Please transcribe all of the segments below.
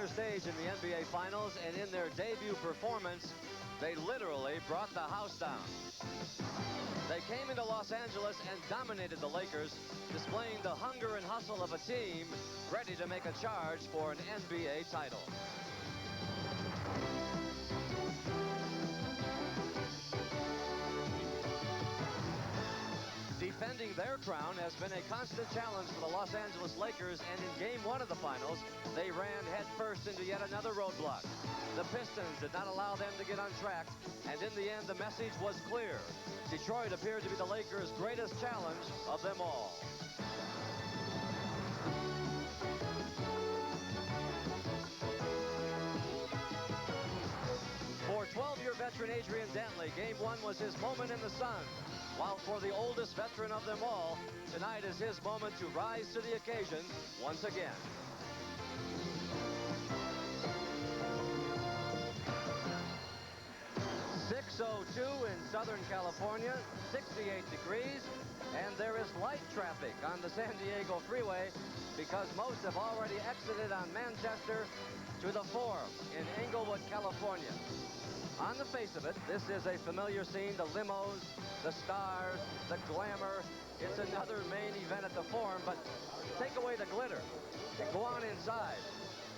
center stage in the NBA Finals, and in their debut performance, they literally brought the house down. They came into Los Angeles and dominated the Lakers, displaying the hunger and hustle of a team ready to make a charge for an NBA title. Defending their crown has been a constant challenge for the Los Angeles Lakers, and in Game 1 of the Finals, they ran headfirst into yet another roadblock. The Pistons did not allow them to get on track, and in the end, the message was clear. Detroit appeared to be the Lakers' greatest challenge of them all. For 12-year veteran Adrian Dantley, Game 1 was his moment in the sun. While for the oldest veteran of them all, tonight is his moment to rise to the occasion once again. .602 in Southern California, 68 degrees, and there is light traffic on the San Diego freeway because most have already exited on Manchester to the Forum in Inglewood, California. On the face of it, this is a familiar scene, the limos, the stars, the glamour. It's another main event at the Forum, but take away the glitter and go on inside.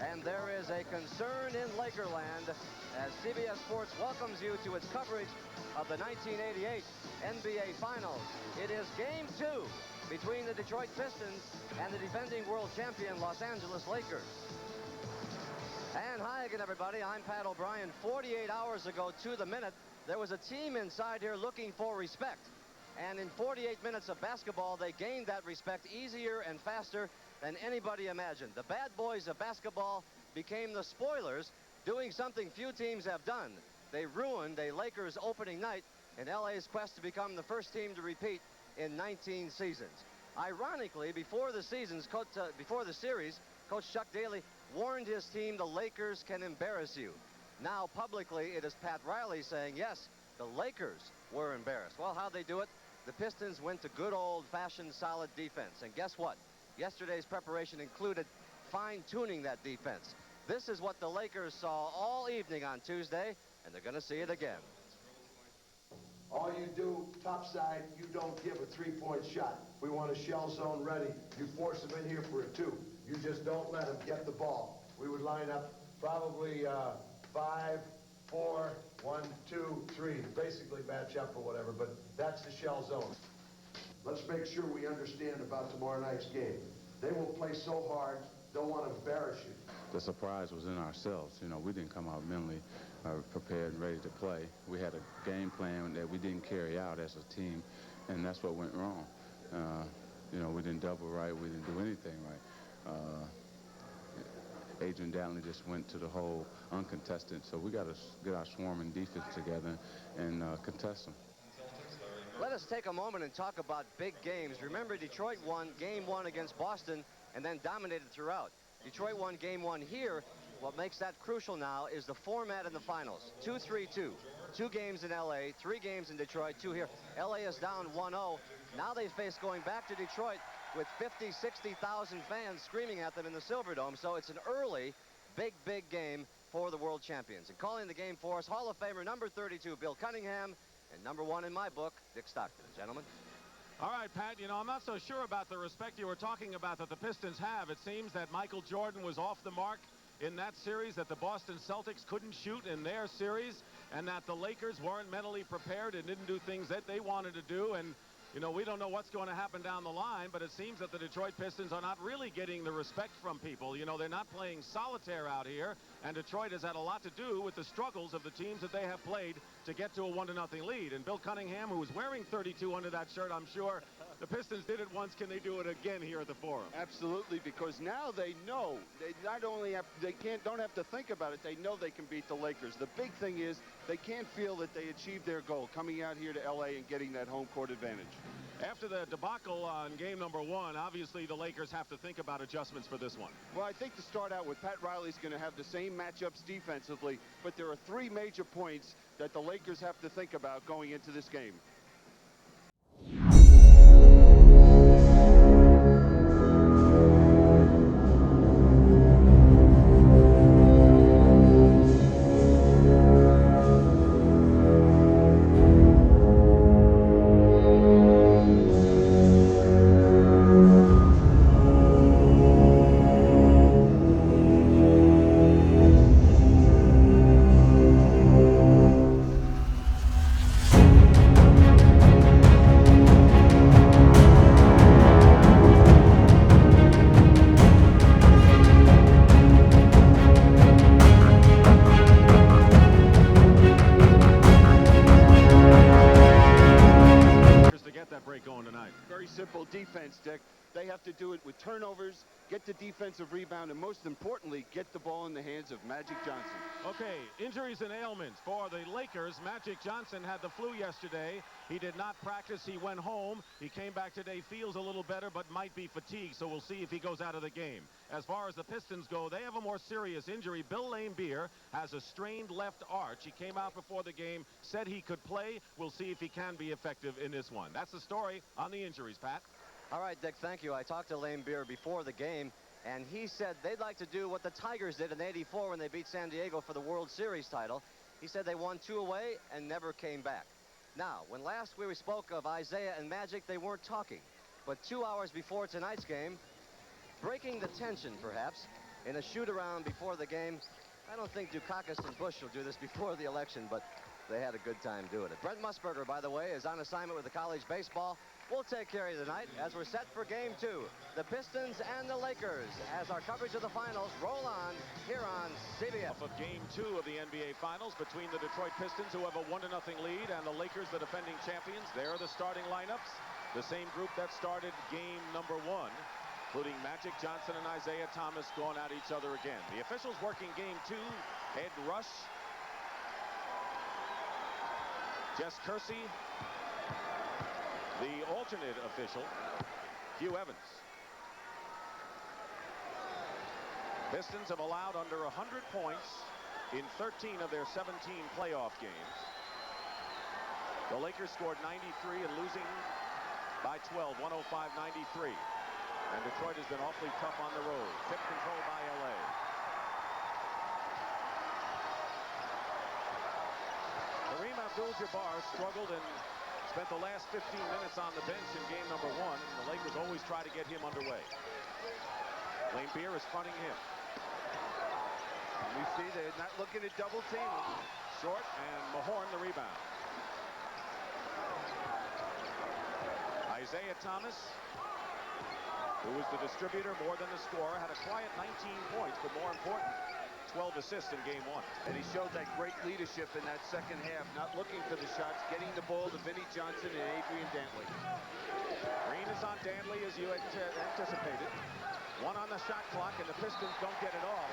And there is a concern in Lakerland as CBS Sports welcomes you to its coverage of the 1988 NBA Finals. It is Game 2 between the Detroit Pistons and the defending world champion Los Angeles Lakers. And hi again, everybody. I'm Pat O'Brien. 48 hours ago to the minute, there was a team inside here looking for respect. And in 48 minutes of basketball, they gained that respect easier and faster than anybody imagined. The bad boys of basketball became the spoilers, doing something few teams have done. They ruined a Lakers opening night in LA's quest to become the first team to repeat in 19 seasons. Ironically, before the series, Coach Chuck Daly warned his team the Lakers can embarrass you. Now, publicly, it is Pat Riley saying, yes, the Lakers were embarrassed. Well, how'd they do it? The Pistons went to good old-fashioned solid defense. And guess what? Yesterday's preparation included fine-tuning that defense. This is what the Lakers saw all evening on Tuesday, and they're going to see it again. All you do, topside, you don't give a three-point shot. We want a shell zone ready. You force them in here for a 2. You just don't let them get the ball. We would line up probably 5, 4, 1, 2, 3. Basically match up or whatever, but that's the shell zone. Let's make sure we understand about tomorrow night's game. They will play so hard, they'll want to embarrass you. The surprise was in ourselves. You know, we didn't come out mentally prepared and ready to play. We had a game plan that we didn't carry out as a team, and that's what went wrong. You know, we didn't double right. We didn't do anything right. Adrian Dantley just went to the hole uncontested, so we got to get our swarming defense together and contest them. Let us take a moment and talk about big games. Remember, Detroit won Game 1 against Boston and then dominated throughout. Detroit won Game 1 here. What makes that crucial now is the format in the finals. 2-3-2. 2 games in LA, 3 games in Detroit, 2 here. LA is down 1-0. Now they face going back to Detroit with 50, 60,000 fans screaming at them in the Silverdome. So it's an early, big game for the world champions. And calling the game for us, Hall of Famer number 32, Bill Cunningham, and number 1 in my book, Dick Stockton. Gentlemen. All right, Pat, you know, I'm not so sure about the respect you were talking about that the Pistons have. It seems that Mychal Jordan was off the mark in that series, that the Boston Celtics couldn't shoot in their series, and that the Lakers weren't mentally prepared and didn't do things that they wanted to do. And you know, we don't know what's going to happen down the line, but it seems that the Detroit Pistons are not really getting the respect from people. You know, they're not playing solitaire out here, and Detroit has had a lot to do with the struggles of the teams that they have played to get to a 1-0 lead. And Bill Cunningham, who was wearing 32 under that shirt, I'm sure the Pistons did it once. Can they do it again here at the Forum? Absolutely, because now they know. They not only don't have to think about it, they know they can beat the Lakers. The big thing is they can't feel that they achieved their goal coming out here to LA and getting that home court advantage. After the debacle on game number 1, obviously the Lakers have to think about adjustments for this one. Well, I think to start out with, Pat Riley's going to have the same matchups defensively, but there are 3 major points that the Lakers have to think about going into this game. turnovers, get the defensive rebound, and most importantly, get the ball in the hands of Magic Johnson. Okay, injuries and ailments for the Lakers. Magic Johnson had the flu yesterday. He did not practice. He went home. He came back today, feels a little better, but might be fatigued, so we'll see if he goes out of the game. As far as the Pistons go, they have a more serious injury. Bill Laimbeer has a strained left arch. He came out before the game, said he could play. We'll see if he can be effective in this one. That's the story on the injuries, Pat. All right, Dick, thank you. I talked to Laimbeer before the game, and he said they'd like to do what the Tigers did in '84 when they beat San Diego for the World Series title. He said they won 2 away and never came back. Now, when last we spoke of Isiah and Magic, they weren't talking. But 2 hours before tonight's game, breaking the tension, perhaps, in a shoot-around before the game, I don't think Dukakis and Bush will do this before the election, but they had a good time doing it. Brent Musburger, by the way, is on assignment with the college baseball. We'll take care of you tonight as we're set for Game 2. The Pistons and the Lakers as our coverage of the finals roll on here on CBS. Of Game 2 of the NBA Finals between the Detroit Pistons, who have a 1-0 lead, and the Lakers, the defending champions. There are the starting lineups. The same group that started game number 1, including Magic Johnson and Isiah Thomas going at each other again. The officials working Game 2, Ed Rush, Jess Kersey, the alternate official, Hugh Evans. Pistons have allowed under 100 points in 13 of their 17 playoff games. The Lakers scored 93 and losing by 12, 105-93. And Detroit has been awfully tough on the road. Tip control by LA. Kareem Abdul-Jabbar struggled and spent the last 15 minutes on the bench in game number 1, and the Lakers always try to get him underway. Laimbeer is fronting him. And we see they're not looking at double team. Short, and Mahorn the rebound. Isiah Thomas, who was the distributor more than the scorer, had a quiet 19 points, but more important, 12 assists in game 1. And he showed that great leadership in that second half, not looking for the shots, getting the ball to Vinnie Johnson and Adrian Dantley. Green is on Dantley, as you had anticipated. 1 on the shot clock, and the Pistons don't get it off.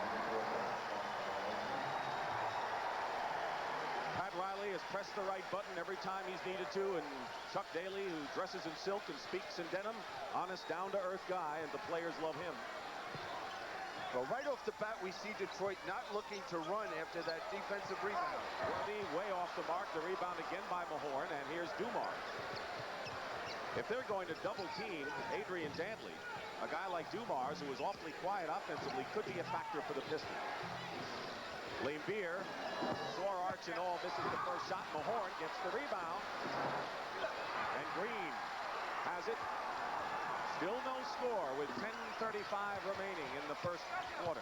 Pat Riley has pressed the right button every time he's needed to, and Chuck Daly, who dresses in silk and speaks in denim, honest, down-to-earth guy, and the players love him. Well, right off the bat, we see Detroit not looking to run after that defensive rebound. Worthy way off the mark. The rebound again by Mahorn, and here's Dumars. If they're going to double team Adrian Dantley, a guy like Dumars, who is awfully quiet offensively, could be a factor for the Pistons. Laimbeer, sore arch and all, misses the first shot. Mahorn gets the rebound, and Green has it. Still no score with 10:35 remaining in the first quarter.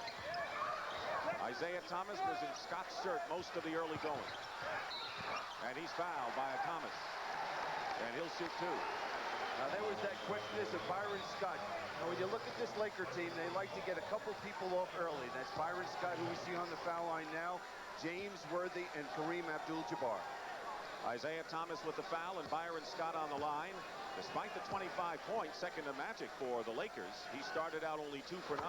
Isiah Thomas was in Scott's shirt most of the early going. And he's fouled by Thomas. And he'll shoot 2. Now, there was that quickness of Byron Scott. Now, when you look at this Laker team, they like to get a couple people off early. That's Byron Scott, who we see on the foul line now, James Worthy, and Kareem Abdul-Jabbar. Isiah Thomas with the foul and Byron Scott on the line. Despite the 25 points, second to Magic for the Lakers, he started out only 2 for 9.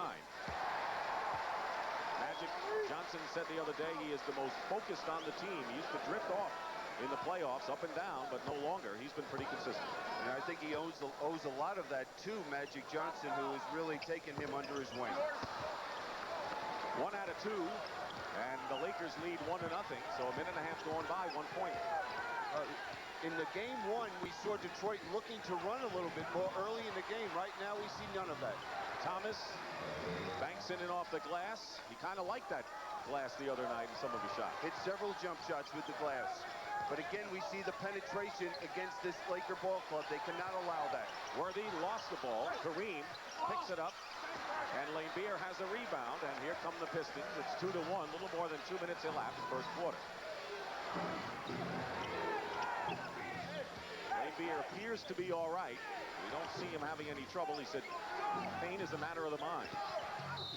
Magic Johnson said the other day he is the most focused on the team. He used to drift off in the playoffs, up and down, but no longer. He's been pretty consistent. And I think he owes a lot of that to Magic Johnson, who has really taken him under his wing. 1 out of 2, and the Lakers lead 1-0, so a minute and a half going by, 1 point. In the game 1, we saw Detroit looking to run a little bit more early in the game. Right now, we see none of that. Thomas banks in and off the glass. He kind of liked that glass the other night in some of his shots. Hit several jump shots with the glass. But again, we see the penetration against this Laker ball club. They cannot allow that. Worthy lost the ball. Kareem picks it up. And Laimbeer has a rebound. And here come the Pistons. It's 2-1. A little more than 2 minutes elapsed first quarter. Laimbeer appears to be all right. We don't see him having any trouble. He said pain is a matter of the mind.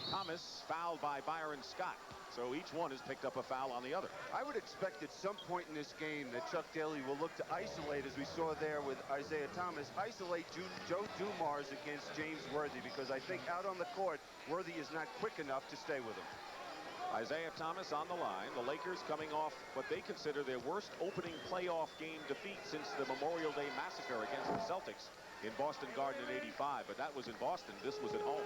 Thomas fouled by Byron Scott. So each one has picked up a foul on the other. I would expect at some point in this game that Chuck Daly will look to isolate, as we saw there with Isiah Thomas, isolate Joe Dumars against James Worthy, because I think out on the court, Worthy is not quick enough to stay with him. Isiah Thomas on the line. The Lakers coming off what they consider their worst opening playoff game defeat since the Memorial Day massacre against the Celtics in Boston Garden in '85. But that was in Boston. This was at home.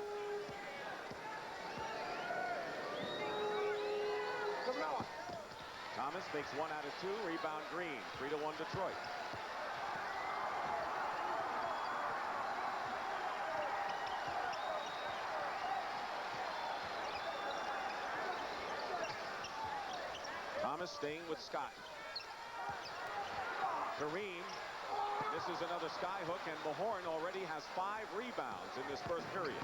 Thomas makes 1 out of 2. Rebound Green. 3-1 Detroit. Thomas staying with Scott. Kareem. This is another sky hook, and Mahorn already has 5 rebounds in this first period.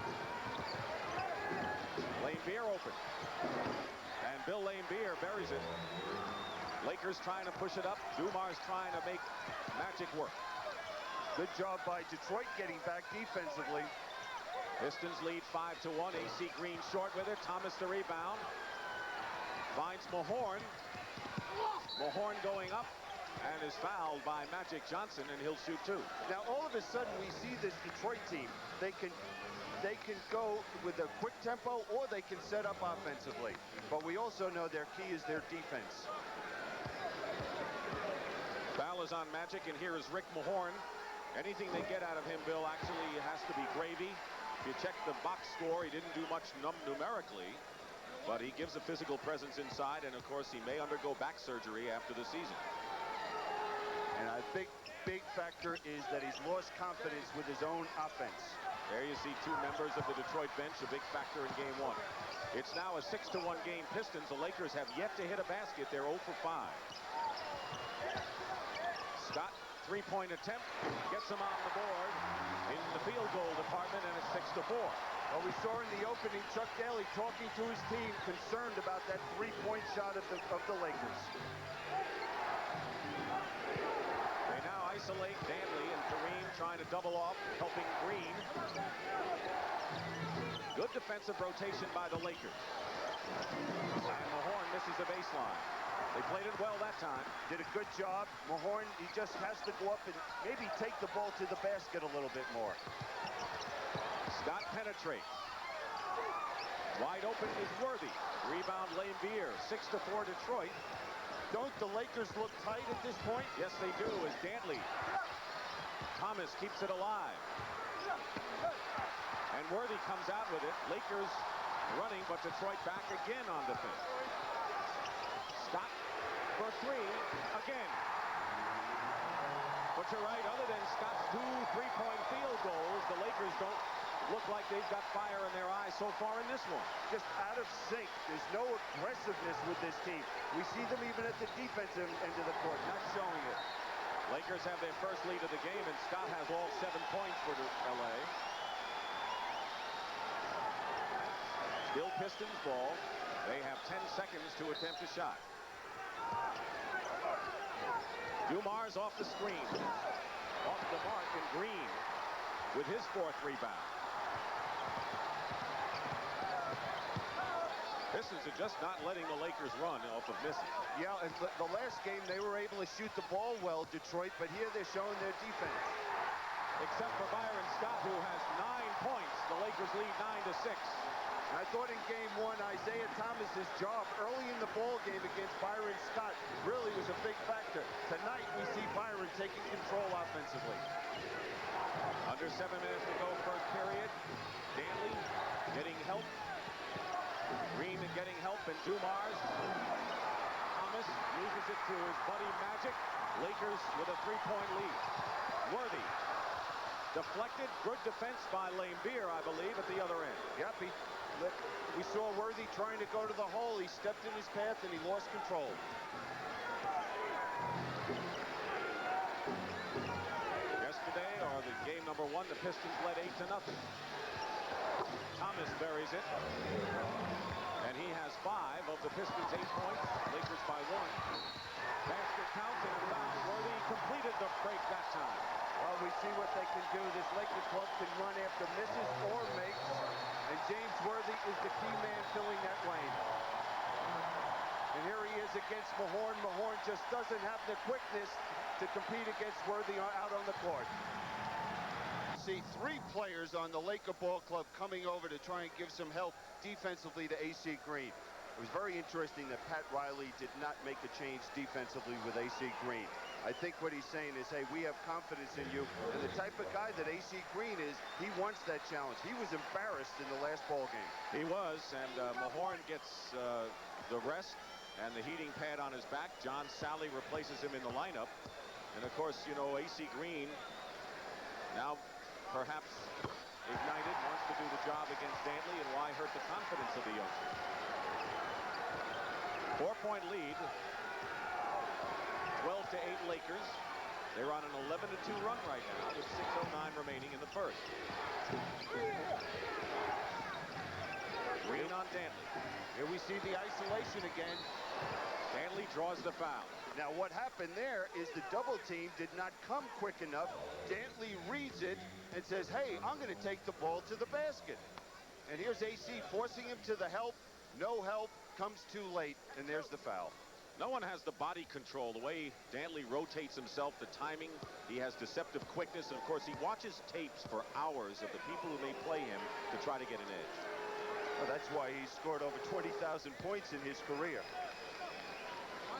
Laimbeer open. And Bill Laimbeer buries it. Lakers trying to push it up. Dumars trying to make magic work. Good job by Detroit getting back defensively. Pistons lead 5-1. AC Green short with it. Thomas the rebound. Finds Mahorn. Mahorn going up and is fouled by Magic Johnson, and he'll shoot 2. Now all of a sudden we see this Detroit team. They can go with a quick tempo, or they can set up offensively. But we also know their key is their defense. Foul is on Magic, and here is Rick Mahorn. Anything they get out of him, Bill, actually has to be gravy. If you check the box score, he didn't do much numerically, but he gives a physical presence inside, and of course he may undergo back surgery after the season. And a big factor is that he's lost confidence with his own offense. There you see 2 members of the Detroit bench, a big factor in game 1. It's now a 6-1 game. Pistons. The Lakers have yet to hit a basket. They're 0 for 5. Scott, 3-point attempt, gets him on the board in the field goal department, and it's 6-4. Well, we saw in the opening Chuck Daly talking to his team, concerned about that 3-point shot of the Lakers. They now isolate Dantley, and Kareem trying to double off, helping Green. Good defensive rotation by the Lakers. And Mahorn misses the baseline. They played it well that time. Did a good job. Mahorn, he just has to go up and maybe take the ball to the basket a little bit more. Scott penetrates. Wide open is Worthy. Rebound Laimbeer. 6-4 Detroit. Don't the Lakers look tight at this point? Yes, they do, as Dantley. Thomas keeps it alive. And Worthy comes out with it. Lakers running, but Detroit back again on defense. Scott for 3 again. But you're right, other than Scott's 2 3-point field goals, the Lakers don't look like they've got fire in their eyes so far in this one. Just out of sync. There's no aggressiveness with this team. We see them even at the defensive end of the court, not showing it. Lakers have their first lead of the game, and Scott has all 7 points for LA. Still Pistons ball. They have 10 seconds to attempt a shot. Dumars off the screen. Off the mark, and Green with his 4th rebound. Pistons are just not letting the Lakers run off of misses. Yeah, and the last game they were able to shoot the ball well, Detroit, but here they're showing their defense. Except for Byron Scott, who has 9 points. The Lakers lead 9-6. I thought in game 1, Isiah Thomas's job early in the ball game against Byron Scott really was a big factor. Tonight, we see Byron taking control offensively. Under 7 minutes to go, first period. Dantley getting help. Green getting help, and Dumars. Thomas uses it to his buddy Magic. Lakers with a 3-point lead. Worthy. Deflected. Good defense by Laimbeer, I believe, at the other end. Yep, we saw Worthy trying to go to the hole. He stepped in his path, and he lost control. Yesterday, or the game number 1, the Pistons led 8-0. Thomas buries it. And he has 5 of the Pistons 8 points, Lakers by 1. Basket counts and a foul. Worthy completed the break that time. Well, we see what they can do. This Lakers club can run after misses or makes, and James Worthy is the key man filling that lane. And here he is against Mahorn. Mahorn just doesn't have the quickness to compete against Worthy out on the court. See 3 players on the Laker ball club coming over to try and give some help defensively to AC Green. It was very interesting that Pat Riley did not make a change defensively with AC Green. I think what he's saying is, hey, we have confidence in you. And the type of guy that AC Green is, he wants that challenge. He was embarrassed in the last ball game. He was, and Mahorn gets the rest and the heating pad on his back. John Salley replaces him in the lineup. And of course, you know, AC Green now perhaps ignited, wants to do the job against Dantley, and why hurt the confidence of the youngster? 4-point lead, 12-8 Lakers. They're on an 11-2 run right now with 6:09 remaining in the first. Green on Dantley. Here we see the isolation again. Dantley draws the foul. Now what happened there is the double team did not come quick enough. Dantley reads it and says, hey, I'm going to take the ball to the basket. And here's AC forcing him to the help. No help, comes too late, and there's the foul. No one has the body control. The way Dantley rotates himself, the timing, he has deceptive quickness, and of course he watches tapes for hours of the people who may play him to try to get an edge. Well, that's why he's scored over 20,000 points in his career.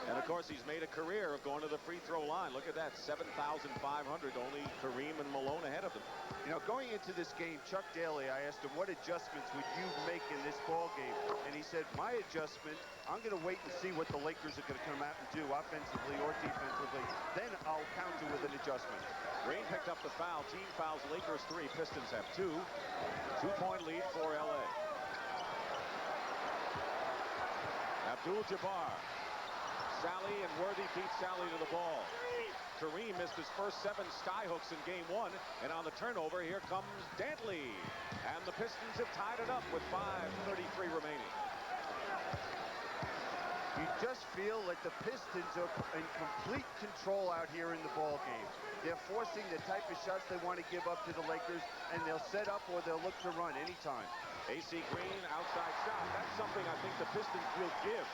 And of course he's made a career of going to the free throw line. Look at that, 7,500, only Kareem and Malone ahead of him. You know, going into this game, Chuck Daly, I asked him, what adjustments would you make in this ball game? And he said, my adjustment, I'm going to wait and see what the Lakers are going to come out and do offensively or defensively. Then I'll counter with an adjustment. Green picked up the foul. Team fouls, Lakers 3, Pistons have 2. 2-point lead for LA. Abdul Jabbar. Salley and Worthy beat Salley to the ball. Kareem missed his first 7 skyhooks in game 1, and on the turnover, here comes Dantley. And the Pistons have tied it up with 5:33 remaining. You just feel like the Pistons are in complete control out here in the ball game. They're forcing the type of shots they want to give up to the Lakers, and they'll set up or they'll look to run anytime. AC Green, outside shot. That's something I think the Pistons will give.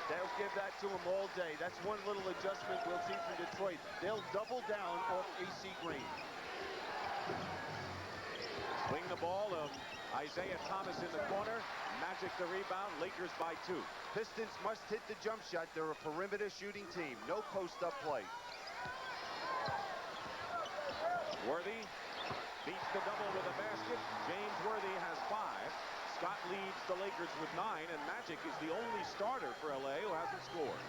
They'll give that to him all day. That's one little adjustment we'll see from Detroit. They'll double down off AC Green. Swing the ball of Isiah Thomas in the corner. Magic the rebound. Lakers by 2. Pistons must hit the jump shot. They're a perimeter shooting team. No post-up play. Worthy beats the double with a basket. James Worthy has 5. Scott leads the Lakers with 9, and Magic is the only starter for LA who hasn't scored.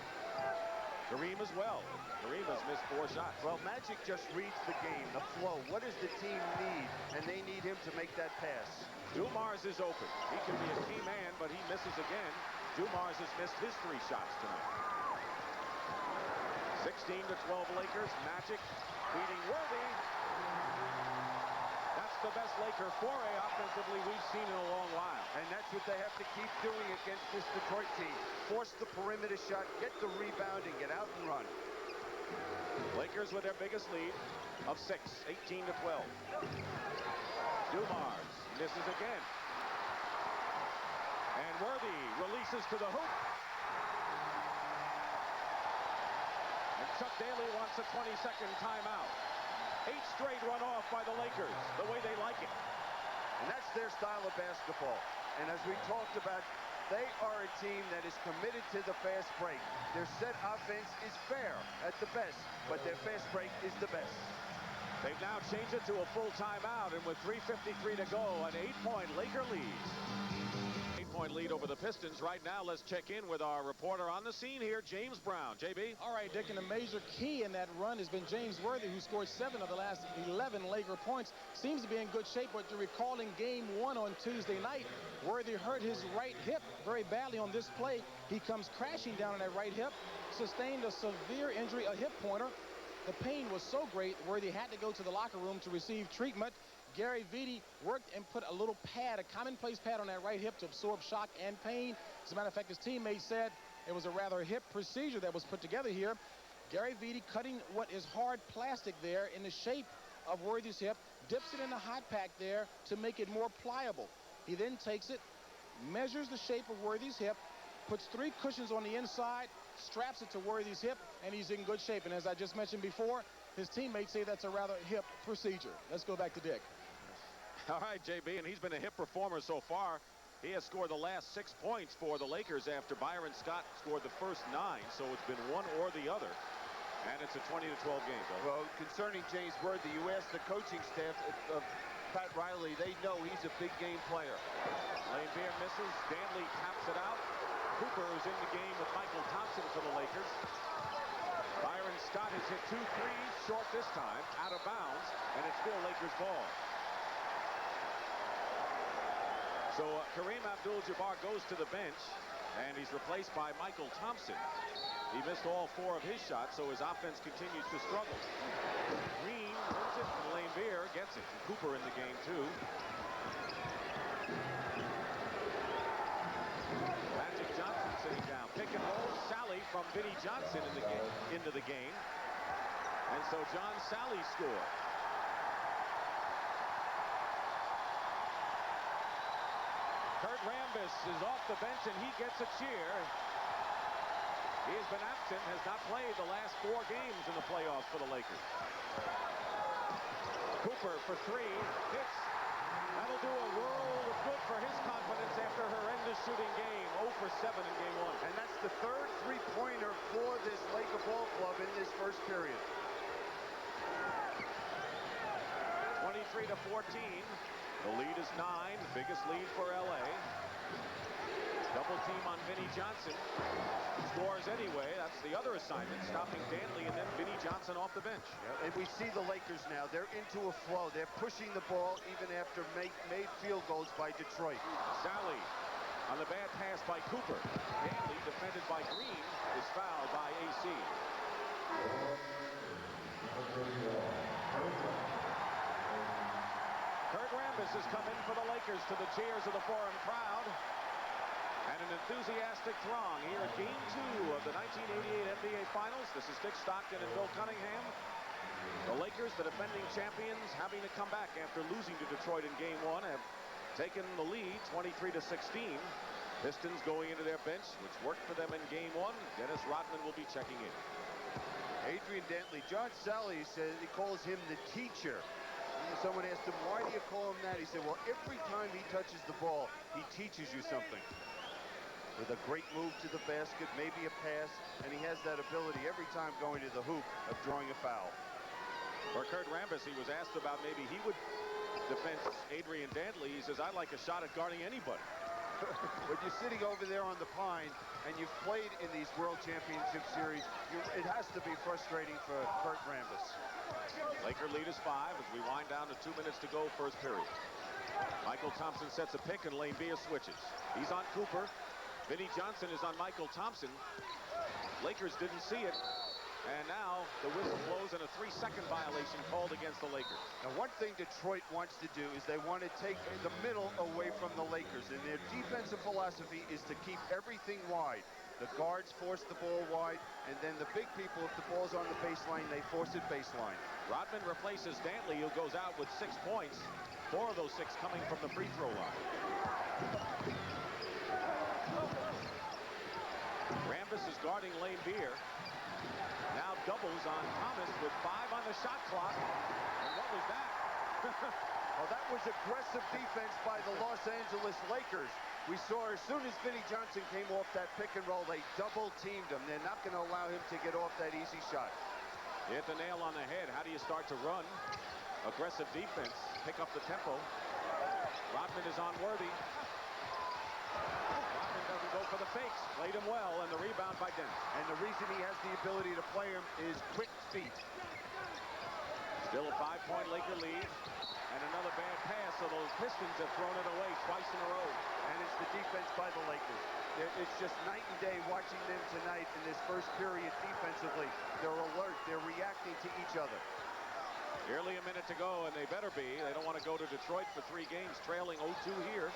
Kareem as well. Kareem has missed 4 shots. Well, Magic just reads the game, the flow. What does the team need? And they need him to make that pass. Dumars is open. He can be a key man, but he misses again. Dumars has missed his 3 shots tonight. 16-12 Lakers. Magic beating Worthy. The best Laker foray offensively we've seen in a long while. And that's what they have to keep doing against this Detroit team. Force the perimeter shot, get the rebound, and get out and run. Lakers with their biggest lead of 6, 18-12. Dumars misses again. And Worthy releases to the hoop. And Chuck Daly wants a 20-second timeout. 8 straight run off by the Lakers, the way they like it. And that's their style of basketball. And as we talked about, they are a team that is committed to the fast break. Their set offense is fair at the best, but their fast break is the best. They've now changed it to a full timeout, and with 3:53 to go, an 8-point Laker lead. 8-point lead over the Pistons. Right now, let's check in with our reporter on the scene here, James Brown. JB? All right, Dick, and a major key in that run has been James Worthy, who scored 7 of the last 11 Laker points. Seems to be in good shape, but you recall in game 1 on Tuesday night, Worthy hurt his right hip very badly on this play. He comes crashing down on that right hip, sustained a severe injury, a hip pointer. The pain was so great, Worthy had to go to the locker room to receive treatment. Gary Vinnie worked and put a little pad, a commonplace pad on that right hip to absorb shock and pain. As a matter of fact, his teammate said it was a rather hip procedure that was put together here. Gary Vinnie cutting what is hard plastic there in the shape of Worthy's hip, dips it in a hot pack there to make it more pliable. He then takes it, measures the shape of Worthy's hip, puts 3 cushions on the inside, straps it to Worthy's hip, and he's in good shape. And as I just mentioned before, his teammates say that's a rather hip procedure. Let's go back to Dick. All right, JB, and he's been a hip performer so far. He has scored the last 6 points for the Lakers after Byron Scott scored the first 9, so it's been one or the other. And it's a 20-12 game, Bill. Well, concerning James Worthy, you asked the coaching staff of Pat Riley, they know he's a big game player. Laimbeer misses. Dantley taps it out. Cooper is in the game with Mychal Thompson for the Lakers. Byron Scott has hit 2 threes, short this time, out of bounds, and it's still Lakers ball. So Kareem Abdul-Jabbar goes to the bench, and he's replaced by Mychal Thompson. He missed all 4 of his shots, so his offense continues to struggle. Green wins it, and Laimbeer gets it. And Cooper in the game, too. Magic Johnson sitting down. Pick and roll. Salley from Vinnie Johnson in the game, into the game. And so John Salley scored. Kurt Rambis is off the bench, and he gets a cheer. He has been absent, has not played the last 4 games in the playoffs for the Lakers. Cooper for 3, hits. That'll do a world of good for his confidence after a horrendous shooting game. 0 for 7 in game 1. And that's the 3rd three-pointer for this Laker ball club in this first period. 23-14. The lead is 9, the biggest lead for LA. Double team on Vinnie Johnson. Scores anyway. That's the other assignment, stopping Dantley and then Vinnie Johnson off the bench. Yeah, and we see the Lakers now. They're into a flow. They're pushing the ball even after made field goals by Detroit. Salley on the bad pass by Cooper. Dantley, defended by Green, is fouled by AC. Kurt Rambis has come in for the Lakers to the cheers of the foreign crowd. And an enthusiastic throng here at Game 2 of the 1988 NBA Finals. This is Dick Stockton and Bill Cunningham. The Lakers, the defending champions, having to come back after losing to Detroit in Game 1, have taken the lead 23-16. Pistons going into their bench, which worked for them in Game 1. Dennis Rodman will be checking in. Adrian Dantley. John Salley says he calls him the teacher. Someone asked him, why do you call him that? He said, well, every time he touches the ball, he teaches you something. With a great move to the basket, maybe a pass, and he has that ability every time going to the hoop of drawing a foul. For Kurt Rambis, he was asked about maybe he would defend Adrian Dantley. He says, I'd like a shot at guarding anybody. When you're sitting over there on the pine and you've played in these World Championship Series, it has to be frustrating for Kurt Rambis. Laker lead is 5 as we wind down to 2 minutes to go, first period. Mychal Thompson sets a pick and Laimbeer switches. He's on Cooper. Vinnie Johnson is on Mychal Thompson. Lakers didn't see it. And now the whistle blows and a 3-second violation called against the Lakers. Now, one thing Detroit wants to do is they want to take the middle away from the Lakers. And their defensive philosophy is to keep everything wide. The guards force the ball wide, and then the big people, if the ball's on the baseline, they force it baseline. Rodman replaces Dantley, who goes out with 6 points. 4 of those 6 coming from the free throw line. Rambis is guarding Laimbeer. Now doubles on Thomas with 5 on the shot clock. And what was that? Well, that was aggressive defense by the Los Angeles Lakers. We saw as soon as Vinnie Johnson came off that pick and roll, they double teamed him. They're not going to allow him to get off that easy shot. Hit the nail on the head. How do you start to run? Aggressive defense. Pick up the tempo. Rodman is on Worthy. Rodman doesn't go for the fakes. Played him well, and the rebound by Dennis. And the reason he has the ability to play him is quick feet. Still a 5-point Laker lead. And another bad pass, so those Pistons have thrown it away twice in a row. And it's the defense by the Lakers. It's just night and day watching them tonight in this first period defensively. They're alert. They're reacting to each other. Barely a minute to go, and they better be. They don't want to go to Detroit for 3 games, trailing 0-2 here.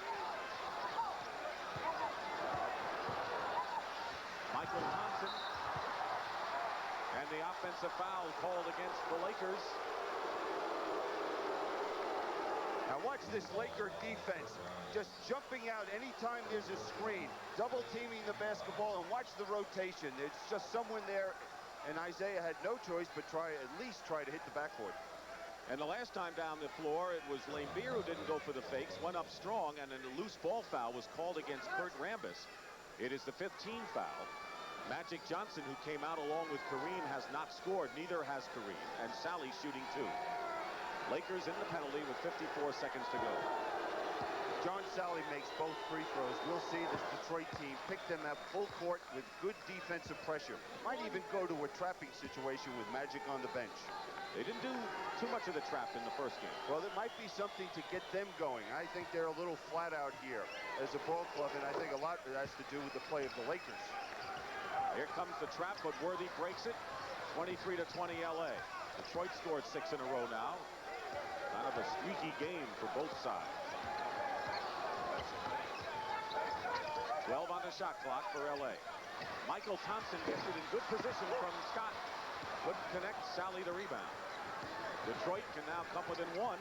Mychal Thompson. And the offensive foul called against the Lakers. Now watch this Laker defense. Just jumping out anytime there's a screen. Double teaming the basketball, and watch the rotation. There's just someone there, and Isiah had no choice but at least try to hit the backboard. And the last time down the floor, it was Laimbeer who didn't go for the fakes, went up strong, and a loose ball foul was called against Rambis. It is the 15th foul. Magic Johnson, who came out along with Kareem, has not scored. Neither has Kareem, and Salley shooting 2. Lakers in the penalty with 54 seconds to go. John Salley makes both free throws. We'll see this Detroit team pick them up full court with good defensive pressure. Might even go to a trapping situation with Magic on the bench. They didn't do too much of the trap in the first game. Well, there might be something to get them going. I think they're a little flat out here as a ball club, and I think a lot of it has to do with the play of the Lakers. Here comes the trap, but Worthy breaks it. 23-20 LA. Detroit scored 6 in a row now. Kind of a streaky game for both sides. 12 on the shot clock for LA. Mychal Thompson gets it in good position from Scott. Couldn't connect. Salley the rebound. Detroit can now come within 1.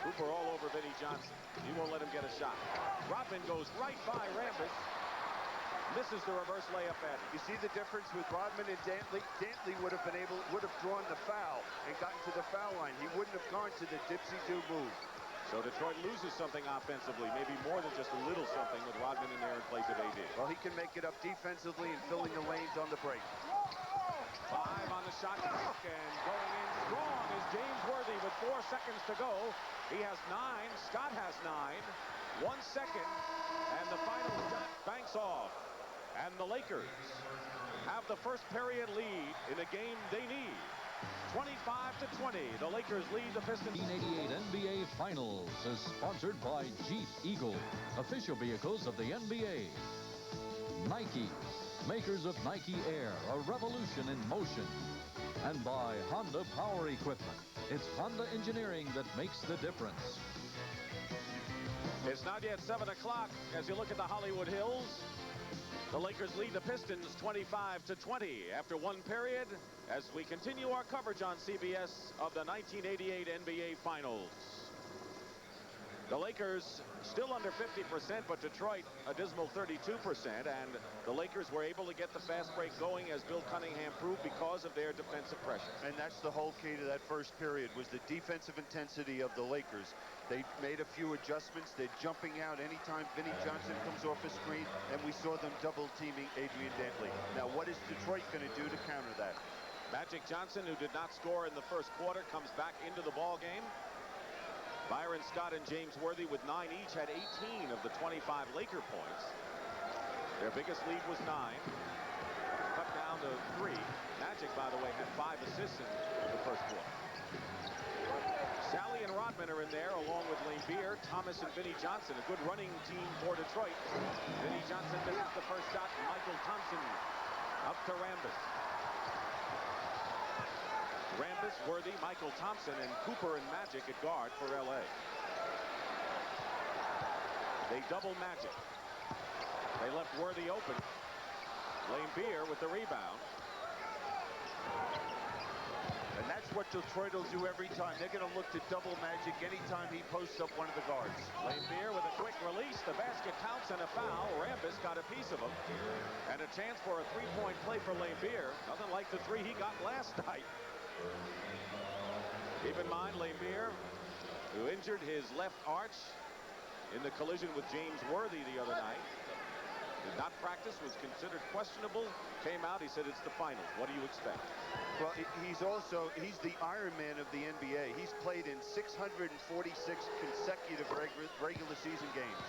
Cooper all over Vinnie Johnson. He won't let him get a shot. Rodman goes right by Rambis. Misses the reverse layup at him. You see the difference with Rodman and Dantley? Dantley would have drawn the foul and gotten to the foul line. He wouldn't have gone to the dipsy-do move. So Detroit loses something offensively, maybe more than just a little something with Rodman in there in place of AD. Well, he can make it up defensively and filling the lanes on the break. 5 on the shot clock, and going in strong is James Worthy with 4 seconds to go. He has 9. Scott has 9. 1 second, and the final shot banks off. And the Lakers have the first period lead in a game they need. 25-20. The Lakers lead the Pistons. 1988 NBA Finals is sponsored by Jeep Eagle, official vehicles of the NBA. Nike, makers of Nike Air, a revolution in motion. And by Honda Power Equipment. It's Honda engineering that makes the difference. It's not yet 7 o'clock as you look at the Hollywood Hills. The Lakers lead the Pistons 25-20 after 1 period as we continue our coverage on CBS of the 1988 NBA Finals. The Lakers still under 50%, but Detroit a dismal 32%, and the Lakers were able to get the fast break going, as Bill Cunningham proved, because of their defensive pressure. And that's the whole key to that first period, was the defensive intensity of the Lakers. They made a few adjustments. They're jumping out anytime Vinnie Johnson comes off a screen, and we saw them double teaming Adrian Dantley. Now, what is Detroit going to do to counter that? Magic Johnson, who did not score in the first quarter, comes back into the ball game. Byron, Scott, and James Worthy with 9 each had 18 of the 25 Laker points. Their biggest lead was 9. Cut down to 3. Magic, by the way, had 5 assists in the first quarter. Salley and Rodman are in there, along with Laimbeer, Thomas, and Vinnie Johnson. A good running team for Detroit. Vinnie Johnson misses the first shot. Mychal Thompson up to Rambis. Rambis, Worthy, Mychal Thompson, and Cooper and Magic at guard for LA. They double Magic. They left Worthy open. Laimbeer with the rebound. And that's what Detroit will do every time. They're going to look to double Magic anytime he posts up one of the guards. Laimbeer with a quick release. The basket counts and a foul. Rambis got a piece of him. And a chance for a three-point play for Laimbeer. Nothing like the 3 he got last night. Keep in mind, Laimbeer, who injured his left arch in the collision with James Worthy the other night, did not practice, was considered questionable, came out, he said it's the finals. What do you expect? Well, he's the Iron Man of the NBA. He's played in 646 consecutive regular season games.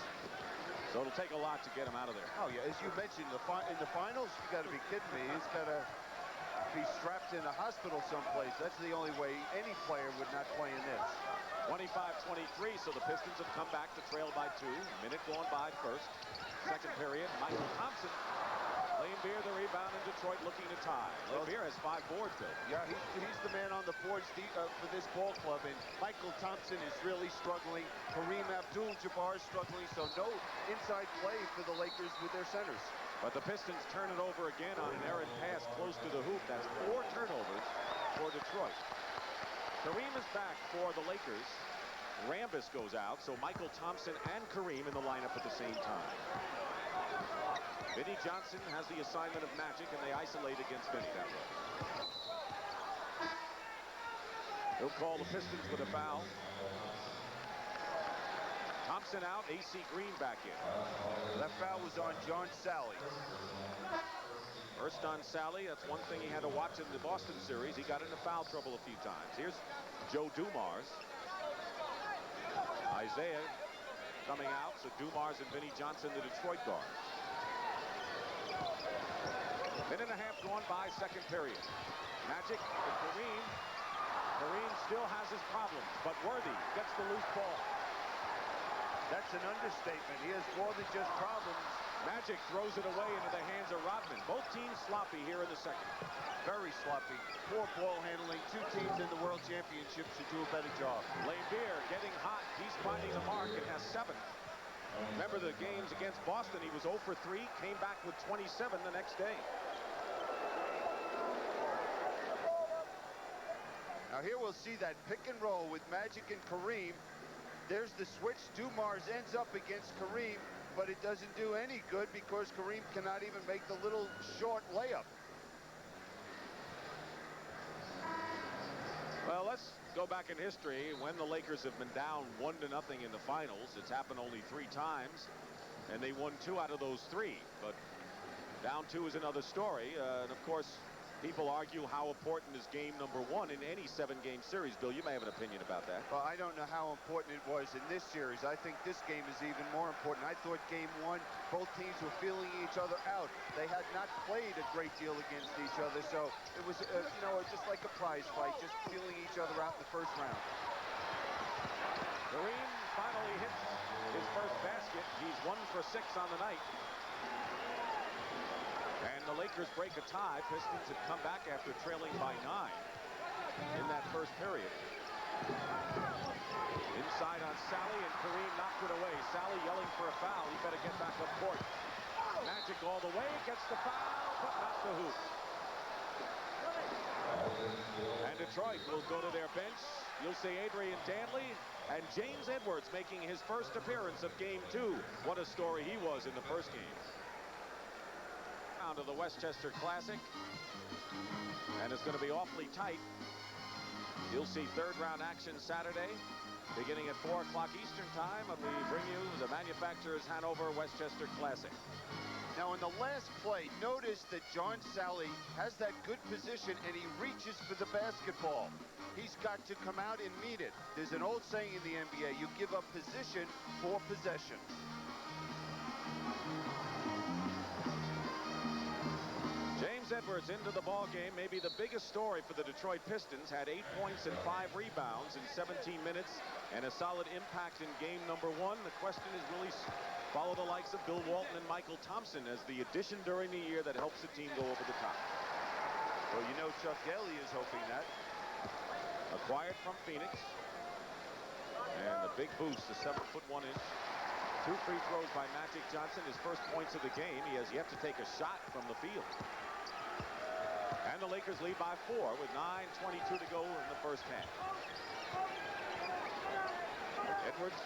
So it'll take a lot to get him out of there. Oh, yeah, as you mentioned, in the finals, you got to be kidding me. He's got to be strapped in a hospital someplace. That's the only way any player would not play in this. 25-23, so the Pistons have come back to trail by 2. Minute going by first. Second period, Mychal Thompson Laimbeer the rebound, and Detroit looking to tie. Laimbeer has 5 boards, though. Yeah, he's the man on the boards for this ball club, and Mychal Thompson is really struggling. Kareem, Abdul, Jabbar is struggling, so no inside play for the Lakers with their centers. But the Pistons turn it over again on an errant pass close to the hoop. That's 4 turnovers for Detroit. Kareem is back for the Lakers. Rambis goes out, so Mychal Thompson and Kareem in the lineup at the same time. Vinnie Johnson has the assignment of Magic, and they isolate against Vinnie that way. He'll call the Pistons with a foul. Thompson out, AC Green back in. That foul was on Salley. First on Salley. That's one thing he had to watch in the Boston series. He got into foul trouble a few times. Here's Joe Dumars. Isiah coming out, so Dumars and Vinnie Johnson, the Detroit guards. Minute and a half gone by, second period. Magic to Kareem. Kareem still has his problems, but Worthy gets the loose ball. That's an understatement. He has more than just problems. Magic throws it away into the hands of Rodman. Both teams sloppy here in the second. Very sloppy. Poor ball handling. 2 teams in the World Championship should do a better job. Laimbeer getting hot. He's finding the mark and has 7. Remember the games against Boston, he was 0 for 3, came back with 27 the next day. Now here we'll see that pick and roll with Magic and Kareem. There's the switch. Dumars ends up against Kareem, but it doesn't do any good because Kareem cannot even make the little short layup. Well, let's go back in history. When the Lakers have been down 1-0 in the finals, it's happened only 3 times, and they won 2 out of those 3. But down 2 is another story. And of course, people argue how important is game number 1 in any 7-game series. Bill, you may have an opinion about that. Well, I don't know how important it was in this series. I think this game is even more important. I thought game 1, both teams were feeling each other out. They had not played a great deal against each other, so it was, you know, just like a prize fight, just feeling each other out in the first round. Kareem finally hits his first basket. He's 1 for 6 on the night. And the Lakers break a tie. Pistons have come back after trailing by 9 in that first period. Inside on Salley, and Kareem knocked it away. Salley yelling for a foul. He better get back up court. Magic all the way, gets the foul, but not the hoop. And Detroit will go to their bench. You'll see Adrian Dantley and James Edwards making his first appearance of game 2. What a story he was in the first game. To the Westchester Classic, and it's going to be awfully tight. You'll see 3rd round action Saturday beginning at 4 o'clock Eastern time, and we bring you the manufacturer's Hanover Westchester Classic. Now in the last play, notice that Salley has that good position and he reaches for the basketball. He's got to come out and meet it. There's an old saying in the NBA, you give up position for possession. James Edwards into the ball game, maybe the biggest story for the Detroit Pistons. Had 8 points and 5 rebounds in 17 minutes and a solid impact in game number 1. The question is, will he follow the likes of Bill Walton and Mychal Thompson as the addition during the year that helps the team go over the top? Well, you know Chuck Daly is hoping that. Acquired from Phoenix. And the big boost, the 7'1". 2 free throws by Magic Johnson, his first points of the game. He has yet to take a shot from the field. And the Lakers lead by 4 with 9:22 to go in the first half. Edwards.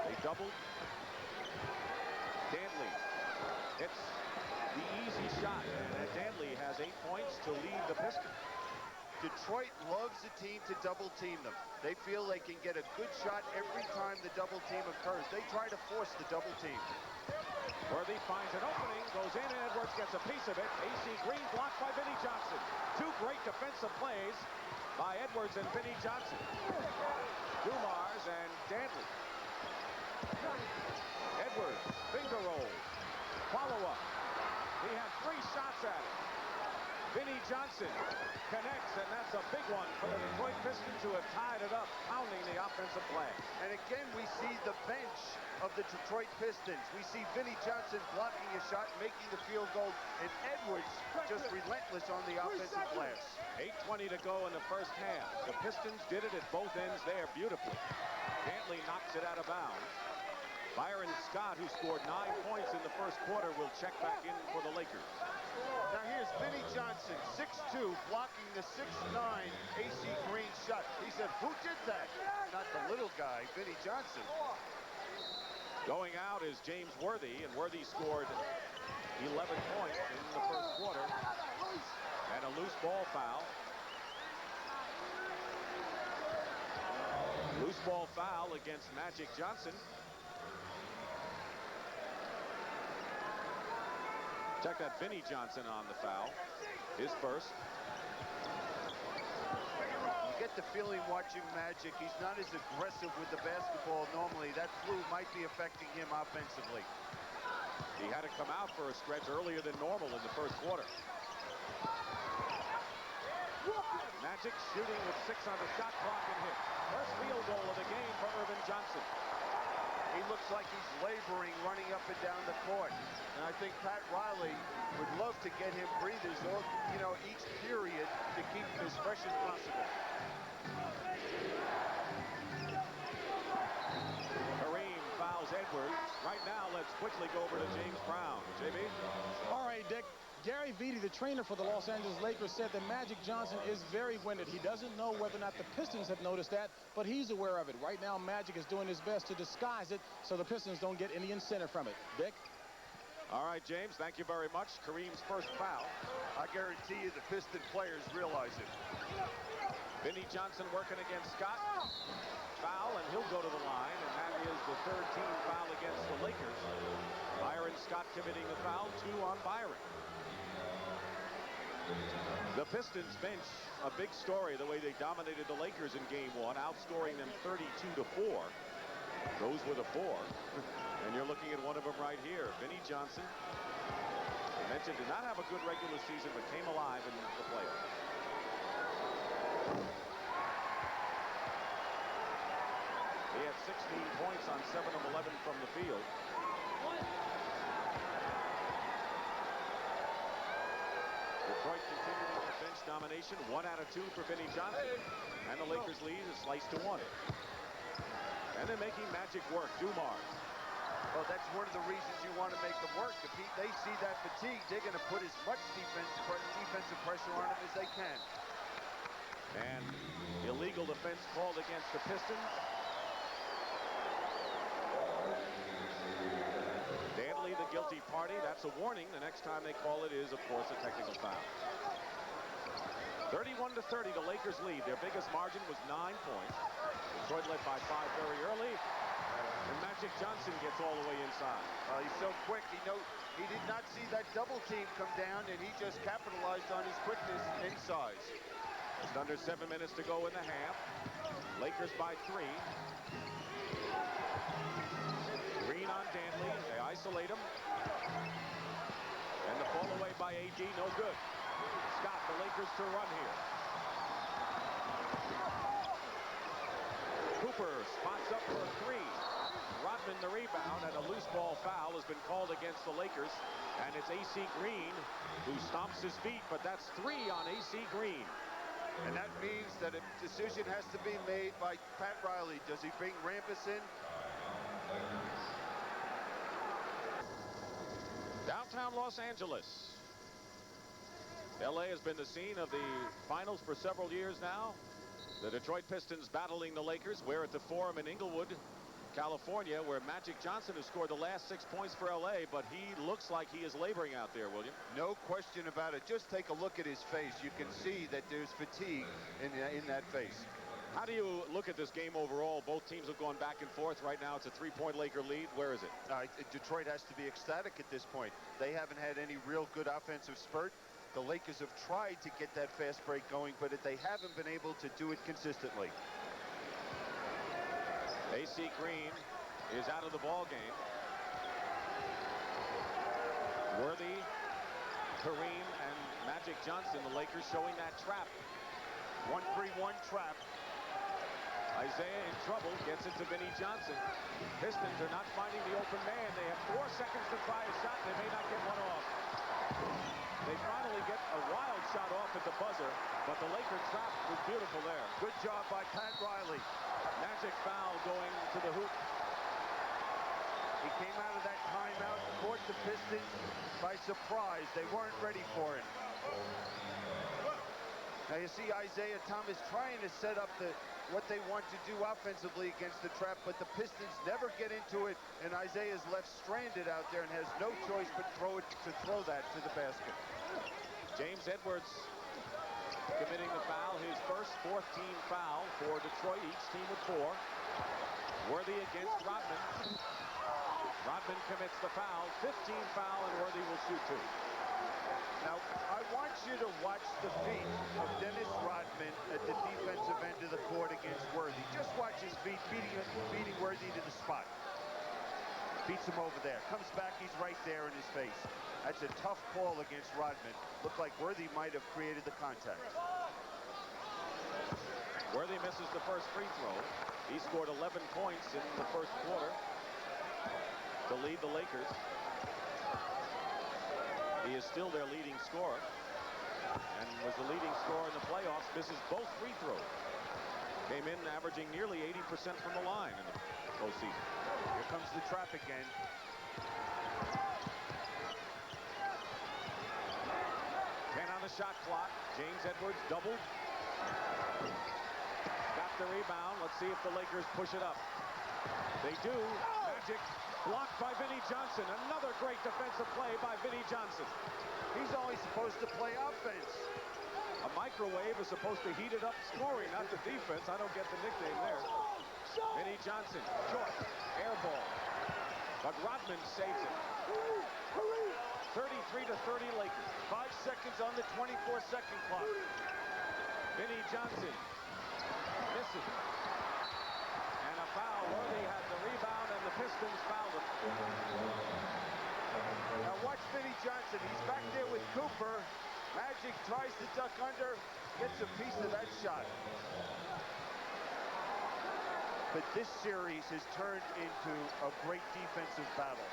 They doubled. Dantley hits the easy shot. And Dantley has 8 points to lead the Pistons. Detroit loves a team to double team them. They feel they can get a good shot every time the double team occurs. They try to force the double team. Worthy finds an opening, goes in, and Edwards gets a piece of it. AC Green blocked by Vinnie Johnson. 2 great defensive plays by Edwards and Vinnie Johnson. Dumars and Dantley. Edwards, finger roll, follow up. He had 3 shots at it. Vinnie Johnson connects, and that's a big one for the Detroit Pistons, who have tied it up, pounding the offensive play. And again, we see the bench of the Detroit Pistons. We see Vinnie Johnson blocking a shot, making the field goal, and Edwards just relentless on the offensive glass. 8:20 to go in the first half. The Pistons did it at both ends there beautifully. Dantley knocks it out of bounds. Byron Scott, who scored 9 points in the first quarter, will check back in for the Lakers. Now here's Vinnie Johnson, 6'2", blocking the 6'9" AC Green shot. He said, who did that? Not the little guy, Vinnie Johnson. Going out is James Worthy, and Worthy scored 11 points in the first quarter. And a loose ball foul. Loose ball foul against Magic Johnson. Check that, Vinnie Johnson on the foul. His first. You get the feeling watching Magic, he's not as aggressive with the basketball normally. That flu might be affecting him offensively. He had to come out for a stretch earlier than normal in the first quarter. Magic shooting with 6 on the shot clock and hit. First field goal of the game for Irvin Johnson. He looks like he's laboring, running up and down the court. And I think Pat Riley would love to get him breathers, each period to keep him as fresh as possible. Kareem fouls Edwards. Right now, let's quickly go over to James Brown. JB? All right, Dick. Gary Vitti, the trainer for the Los Angeles Lakers, said that Magic Johnson is very winded. He doesn't know whether or not the Pistons have noticed that, but he's aware of it. Right now, Magic is doing his best to disguise it so the Pistons don't get any incentive from it. Dick? All right, James, thank you very much. Kareem's first foul. I guarantee you the Piston players realize it. Vinnie Johnson working against Scott. Foul, and he'll go to the line, and that is the third team foul against the Lakers. Byron Scott committing the foul, 2 on Byron. The Pistons bench, a big story, the way they dominated the Lakers in game 1, outscoring them 32-4. Those were the 4. And you're looking at one of them right here, Vinnie Johnson. I mentioned did not have a good regular season, but came alive in the playoffs. He had 16 points on 7 of 11 from the field. Detroit continuing their bench domination. 1 out of 2 for Vinnie Johnson. And the Lakers lead is sliced to 1. And they're making Magic work. Dumars. Well, that's one of the reasons you want to make them work. If they see that fatigue, they're going to put as much defensive pressure on him as they can. And illegal defense called against the Pistons. Dantley, the guilty party. That's a warning. The next time they call it is, of course, a technical foul. 31-30, the Lakers lead. Their biggest margin was 9 points. Detroit led by 5 very early. And Magic Johnson gets all the way inside. He's so quick. He did not see that double team come down, and he just capitalized on his quickness and size. Just under 7 minutes to go in the half. Lakers by 3. Green on Dantley. They isolate him. And the fall away by AD, no good. Scott, the Lakers to run here. Cooper spots up for a 3. Rodman the rebound, and a loose ball foul has been called against the Lakers. And it's AC Green who stomps his feet, but that's 3 on AC Green. And that means that a decision has to be made by Pat Riley. Does he bring Rambis in? Downtown Los Angeles. LA has been the scene of the finals for several years now. The Detroit Pistons battling the Lakers. We're at the Forum in Inglewood, California, where Magic Johnson has scored the last 6 points for LA, but he looks like he is laboring out there, William. No question about it. Just take a look at his face. You can see that there's fatigue in that face. How do you look at this game overall? Both teams have gone back and forth. Right now, it's a 3-point Laker lead. Where is it? Detroit has to be ecstatic at this point. They haven't had any real good offensive spurt. The Lakers have tried to get that fast break going, but they haven't been able to do it consistently. AC Green is out of the ball game. Worthy Kareem and Magic Johnson, the Lakers showing that trap. 1-3-1 trap. Isiah in trouble, gets it to Vinnie Johnson. Pistons are not finding the open man. They have 4 seconds to try a shot. They may not get one off. They finally get a wild shot off at the buzzer, but the Laker trap was beautiful there. Good job by Pat Riley. Magic foul going to the hoop. He came out of that timeout, caught the Pistons by surprise. They weren't ready for it. Now you see Isiah Thomas trying to set up what they want to do offensively against the trap, but the Pistons never get into it, and Isiah's left stranded out there and has no choice but throw that to the basket. James Edwards committing the foul, his first 4th team foul for Detroit, each team with 4. Worthy against Rodman. Rodman commits the foul, 15 foul, and Worthy will shoot 2. Now, I want you to watch the feet of Dennis Rodman at the defensive end of the court against Worthy. Just watch his feet beating Worthy to the spot. Beats him over there. Comes back, he's right there in his face. That's a tough call against Rodman. Looked like Worthy might have created the contact. Worthy misses the first free throw. He scored 11 points in the first quarter to lead the Lakers. He is still their leading scorer and was the leading scorer in the playoffs. Misses both free throws. Came in averaging nearly 80% from the line in the postseason. Here comes the trap again. 10 on the shot clock. James Edwards doubled. Got the rebound. Let's see if the Lakers push it up. They do. Magic. Blocked by Vinnie Johnson. Another great defensive play by Vinnie Johnson. He's only supposed to play offense. A microwave is supposed to heat it up scoring, not the defense. I don't get the nickname there. Vinnie Johnson, short, air ball. But Rodman saves it. 33-30 Lakers. 5 seconds on the 24-second clock. Vinnie Johnson misses. And a foul. Worthy had the rebound, and the Pistons fouled him. Now watch Vinnie Johnson. He's back there with Cooper. Magic tries to duck under, gets a piece of that shot. But this series has turned into a great defensive battle.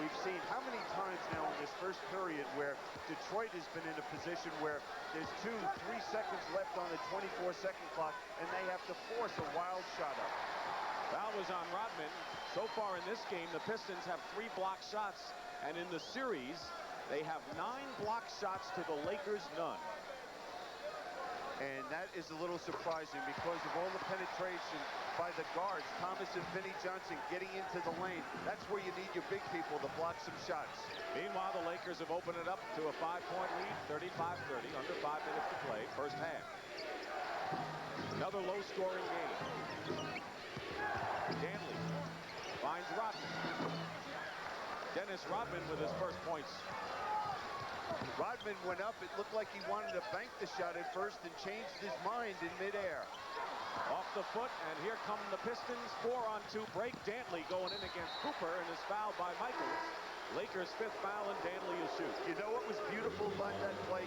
We've seen how many times now in this first period where Detroit has been in a position where there's 2-3 seconds left on the 24-second clock, and they have to force a wild shot up. Foul was on Rodman. So far in this game, the Pistons have 3 block shots, and in the series, they have 9 block shots to the Lakers' none. And that is a little surprising because of all the penetration by the guards, Thomas and Vinnie Johnson getting into the lane. That's where you need your big people to block some shots. Meanwhile, the Lakers have opened it up to a 5-point lead, 35-30, under 5 minutes to play, first half. Another low-scoring game. Dantley finds Rodman. Dennis Rodman with his first points. Rodman went up. It looked like he wanted to bank the shot at first and changed his mind in midair. Off the foot, and here come the Pistons. 4-on-2 break. Dantley going in against Cooper and is fouled by Mychal. Lakers' 5th foul, and Dantley will shoot. You know what was beautiful about that play?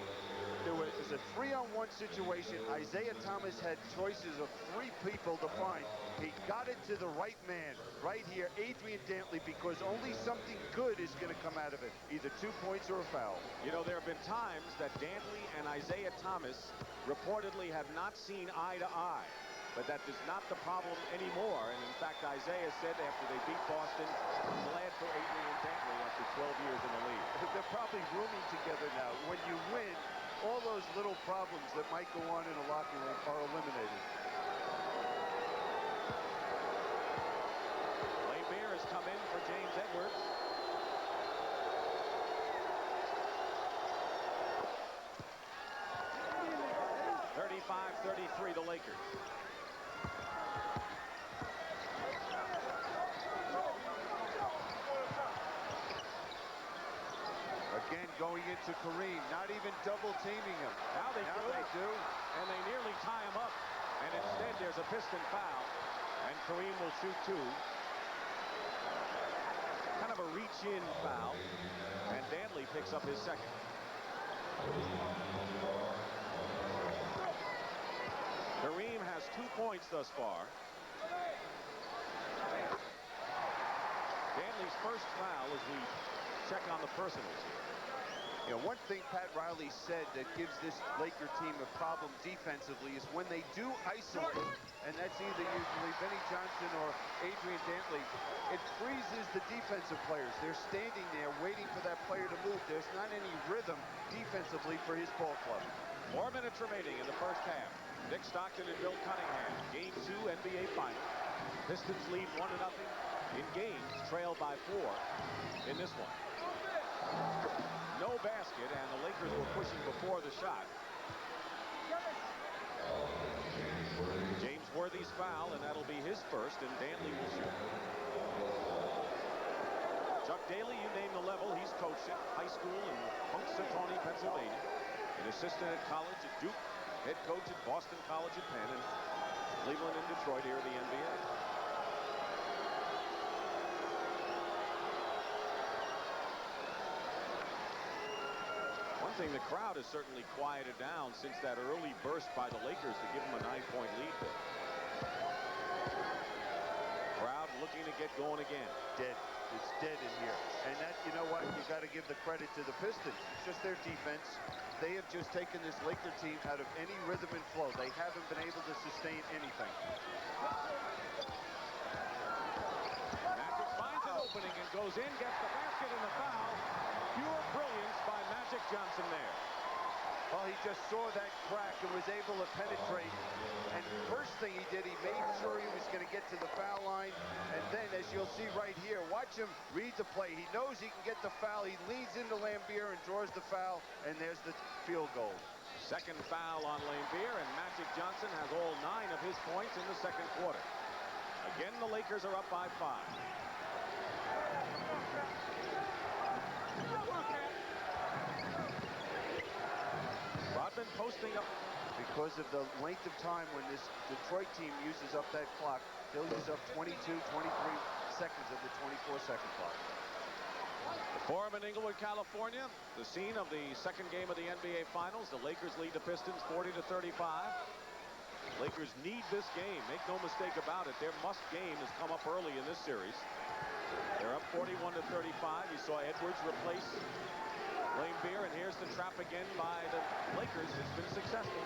There was a 3-on-1 situation. Isiah Thomas had choices of 3 people to find. He got it to the right man right here, Adrian Dantley, because only something good is going to come out of it, either 2 points or a foul. You know, there have been times that Dantley and Isiah Thomas reportedly have not seen eye to eye. But that is not the problem anymore. And in fact, Isiah said after they beat Boston, I'm glad for Adrian Dantley after 12 years in the league. They're probably rooming together now. When you win, all those little problems that might go on in a locker room are eliminated. Laimbeer has come in for James Edwards. .35-33 the Lakers. Again, going into Kareem, not even double teaming him. Now they do. And they nearly tie him up. And instead, there's a Piston foul. And Kareem will shoot 2. Kind of a reach-in foul. And Dantley picks up his second. Kareem has 2 points thus far. Dantley's first foul as we check on the personals here. You know, one thing Pat Riley said that gives this Laker team a problem defensively is when they do isolate, and that's either usually Vinnie Johnson or Adrian Dantley, it freezes the defensive players. They're standing there waiting for that player to move. There's not any rhythm defensively for his ball club. 4 minutes remaining in the first half. Nick Stockton and Bill Cunningham. Game 2 NBA Finals. Pistons lead 1-0 in games, trailed by 4 in this one. No basket, and the Lakers were pushing before the shot. James Worthy's foul, and that'll be his first, and Dantley will shoot. Chuck Daly, you name the level, he's coached at high school in Punxsutawney, Pennsylvania. An assistant at college at Duke, head coach at Boston College at Penn, and Cleveland and Detroit here in the NBA. One thing, the crowd has certainly quieted down since that early burst by the Lakers to give them a 9-point lead there. Crowd looking to get going again. Dead. It's dead in here. And that, you know what, you got to give the credit to the Pistons. It's just their defense. They have just taken this Laker team out of any rhythm and flow. They haven't been able to sustain anything. Magic finds an opening and goes in, gets the basket and the foul. Pure brilliance by Magic Johnson there. Well, he just saw that crack and was able to penetrate. And first thing he did, he made sure he was going to get to the foul line. And then, as you'll see right here, watch him read the play. He knows he can get the foul. He leads into Laimbeer and draws the foul. And there's the field goal. Second foul on Laimbeer, and Magic Johnson has all 9 of his points in the second quarter. Again, the Lakers are up by 5. Rodman posting up. Because of the length of time when this Detroit team uses up that clock, they'll use up 22, 23 seconds of the 24-second clock. The Forum in Inglewood, California, the scene of the second game of the NBA Finals. The Lakers lead the Pistons 40-35. Lakers need this game. Make no mistake about it. Their must game has come up early in this series. They're up 41-35. You saw Edwards replace Laimbeer, and here's the trap again by the Lakers. It's been successful.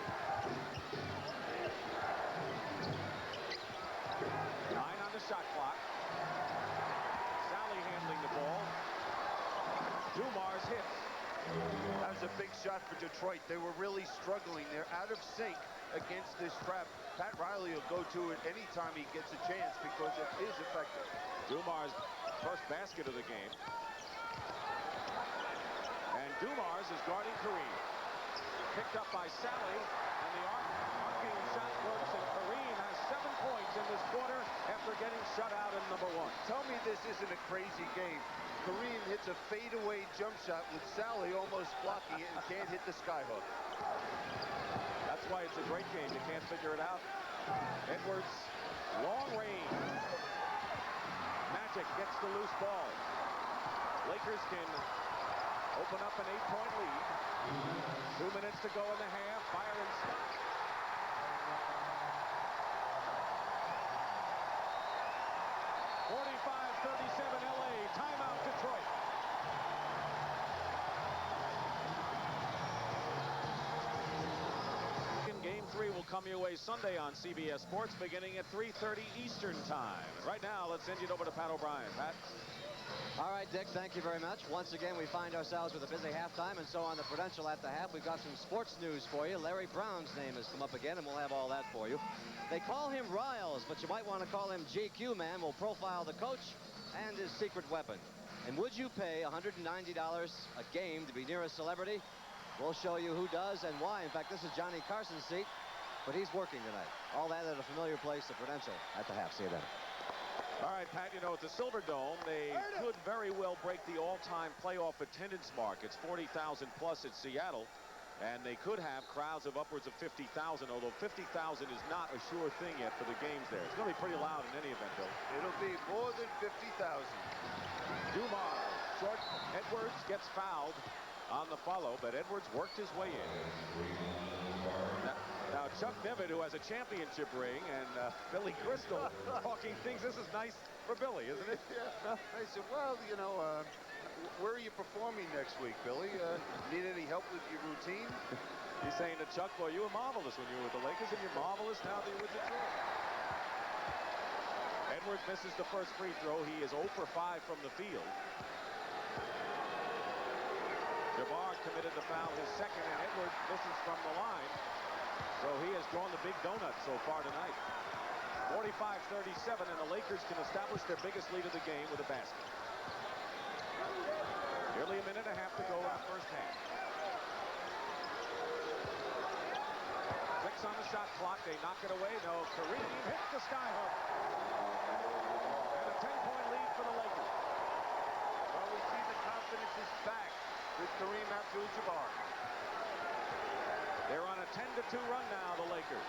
9 on the shot clock. Salley handling the ball. Dumars hits. That was a big shot for Detroit. They were really struggling. They're out of sync against this trap. Pat Riley will go to it anytime he gets a chance because it is effective. Dumars' first basket of the game. And Dumars is guarding Kareem. Picked up by Salley, and the arcing shot works, and Kareem has 7 points in this quarter after getting shut out in number 1. Tell me this isn't a crazy game. Kareem hits a fadeaway jump shot with Salley almost blocking it and can't hit the skyhook. That's why it's a great game. You can't figure it out. Edwards, long range. Magic gets the loose ball. Lakers can open up an 8-point lead. 2 minutes to go in the half. Byron stopped. LA. Timeout, Detroit. Game 3 will come your way Sunday on CBS Sports beginning at 3:30 Eastern Time. And right now, let's send it over to Pat O'Brien. Pat? All right, Dick, thank you very much. Once again, we find ourselves with a busy halftime, and so on the Prudential at the half, we've got some sports news for you. Larry Brown's name has come up again, and we'll have all that for you. They call him Riles, but you might want to call him GQ Man. We'll profile the coach and his secret weapon. And would you pay $190 a game to be near a celebrity? We'll show you who does and why. In fact, this is Johnny Carson's seat, but he's working tonight. All that at a familiar place, the Prudential at the half. See you then. All right, Pat, you know, at the Silverdome, they could very well break the all-time playoff attendance mark. It's 40,000 plus at Seattle, and they could have crowds of upwards of 50,000, although 50,000 is not a sure thing yet for the games there. It's going to be pretty loud in any event, Bill. It'll be more than 50,000. Dumars, short. Edwards gets fouled. on the follow, but Edwards worked his way in. Now Chuck Devitt, who has a championship ring, and Billy Crystal talking things. This is nice for Billy, isn't it? Yeah. I said, well, you know, where are you performing next week, Billy? Need any help with your routine? He's saying to Chuck, well, you were marvelous when you were with the Lakers, and you're marvelous now that you're with Detroit. Edwards misses the first free throw. He is 0 for 5 from the field. Jabbar committed the foul, his second, and Edwards misses from the line. So he has drawn the big donut so far tonight. 45-37, and the Lakers can establish their biggest lead of the game with a basket. Nearly a minute and a half to go in the first half. 6 on the shot clock. They knock it away. No, Kareem hits the skyhook. And a 10-point lead for the Lakers. Well, we see the confidence is back with Kareem Abdul-Jabbar. They're on a 10-2 run now, the Lakers.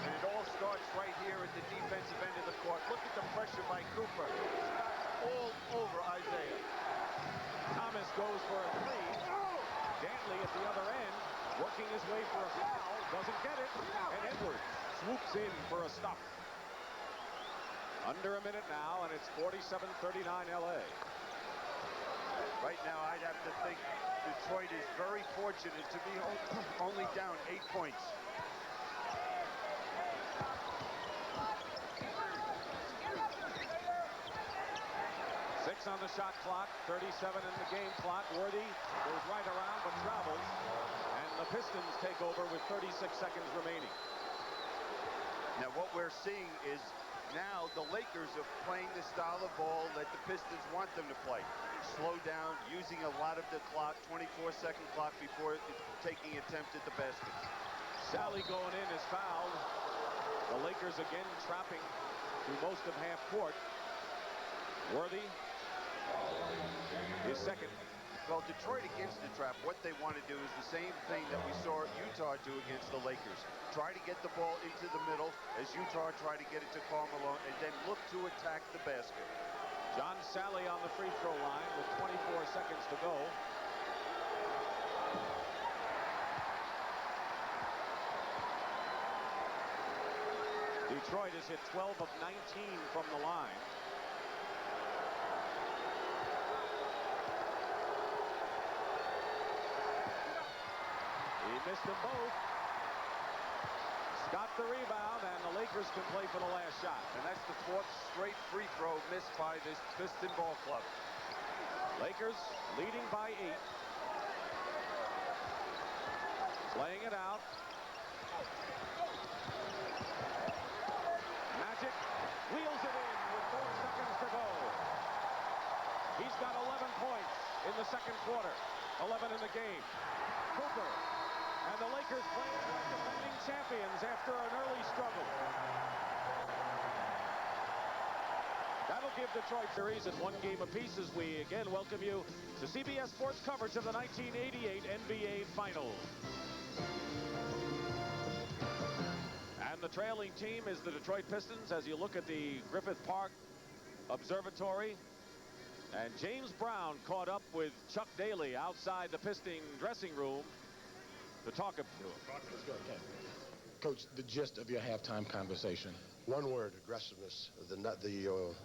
And it all starts right here at the defensive end of the court. Look at the pressure by Cooper. All over Isiah. Thomas goes for a three. Dantley at the other end, working his way for a foul. Doesn't get it. And Edwards swoops in for a stop. Under a minute now, and it's 47-39 LA. Right now, I'd have to think Detroit is very fortunate to be only down 8 points. Six on the shot clock, 37 in the game clock. Worthy goes right around but travels. And the Pistons take over with 36 seconds remaining. Now what we're seeing is now the Lakers are playing the style of ball that the Pistons want them to play. Slow down, using a lot of the clock, 24-second clock before taking attempt at the baskets. Salley going in is fouled. The Lakers again trapping through most of half court. Worthy is second. Well, Detroit against the trap, what they want to do is the same thing that we saw Utah do against the Lakers. Try to get the ball into the middle as Utah try to get it to Carmelo and then look to attack the basket. John Salley on the free throw line with 24 seconds to go. Detroit has hit 12 of 19 from the line. He missed them both. Got the rebound, and the Lakers can play for the last shot. And that's the 4th straight free throw missed by this Piston ball club. Lakers leading by 8. Playing it out. Magic wheels it in with 4 seconds to go. He's got 11 points in the second quarter. 11 in the game. Cooper. And the Lakers playing like defending champions after an early struggle. That'll give Detroit series at 1 game apiece as we again welcome you to CBS Sports coverage of the 1988 NBA Finals. And the trailing team is the Detroit Pistons as you look at the Griffith Park Observatory. And James Brown caught up with Chuck Daly outside the Piston dressing room to talk about it. Let's go, okay. Coach, the gist of your halftime conversation. One word, aggressiveness.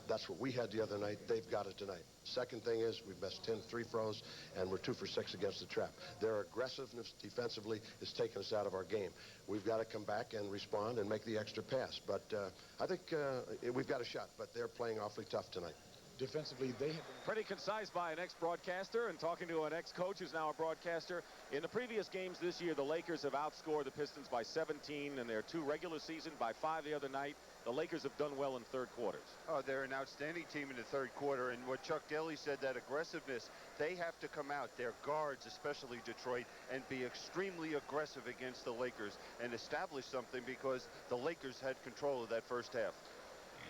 That's what we had the other night. They've got it tonight. Second thing is we've missed 10 free throws, and we're 2 for 6 against the trap. Their aggressiveness defensively is taking us out of our game. We've got to come back and respond and make the extra pass. But I think we've got a shot, but they're playing awfully tough tonight. Defensively, they have been pretty concise by an ex-broadcaster and talking to an ex-coach who's now a broadcaster. In the previous games this year, the Lakers have outscored the Pistons by 17 in their 2 regular season, by 5 the other night. The Lakers have done well in third quarters. Oh, they're an outstanding team in the third quarter. And what Chuck Daly said, that aggressiveness, they have to come out, their guards, especially Detroit, and be extremely aggressive against the Lakers and establish something because the Lakers had control of that first half.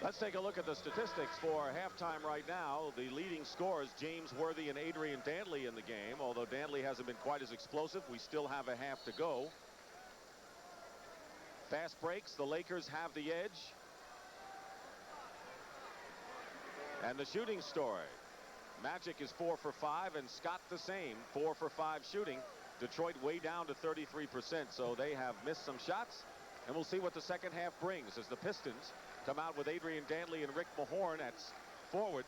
Let's take a look at the statistics for halftime right now. The leading scorers, James Worthy and Adrian Dantley in the game. Although Dantley hasn't been quite as explosive, we still have a half to go. Fast breaks, the Lakers have the edge. And the shooting story. Magic is 4 for 5, and Scott the same, 4 for 5 shooting. Detroit way down to 33%, so they have missed some shots. And we'll see what the second half brings as the Pistons come out with Adrian Dantley and Rick Mahorn at forward.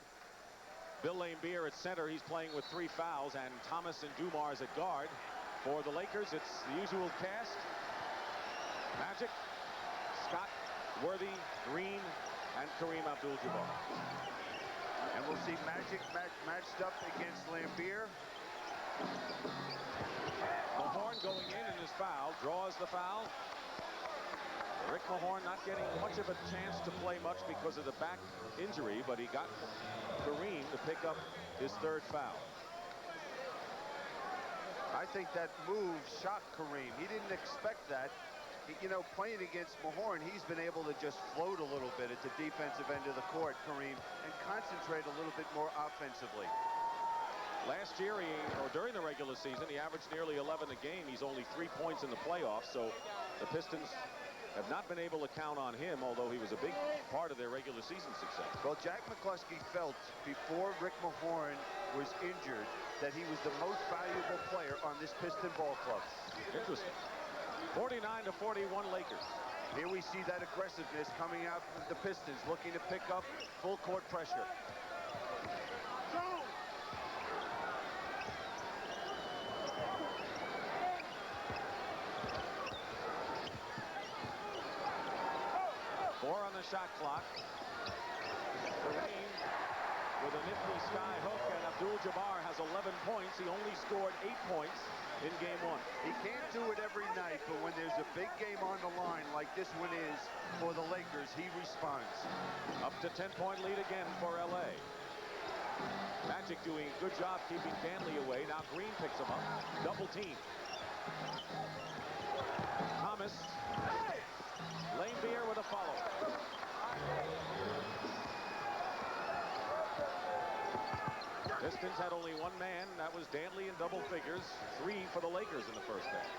Bill Laimbeer at center. He's playing with 3 fouls, and Thomas and Dumars at guard. For the Lakers, it's the usual cast. Magic, Scott, Worthy, Green, and Kareem Abdul-Jabbar. And we'll see Magic matched up against Laimbeer. Mahorn going in and is fouled, draws the foul. Rick Mahorn not getting much of a chance to play much because of the back injury, but he got Kareem to pick up his 3rd foul. I think that move shocked Kareem. He didn't expect that. You know, playing against Mahorn, he's been able to just float a little bit at the defensive end of the court, Kareem, and concentrate a little bit more offensively. Last year, during the regular season, he averaged nearly 11 a game. He's only 3 points in the playoffs, so the Pistons have not been able to count on him, although he was a big part of their regular season success. Well, Jack McCluskey felt before Rick Mahorn was injured that he was the most valuable player on this Piston ball club. Interesting. 49-41 Lakers. Here we see that aggressiveness coming out from the Pistons, looking to pick up full court pressure. On the shot clock. Kareem with a nifty sky hook, and Abdul-Jabbar has 11 points. He only scored 8 points in game 1. He can't do it every night, but when there's a big game on the line like this one is for the Lakers, he responds. Up to 10-point lead again for LA. Magic doing a good job keeping Dantley away. Now Green picks him up. Double team. Thomas. Laimbeer with a follow. Pistons had only 1 man. That was Dantley in double figures. 3 for the Lakers in the first half.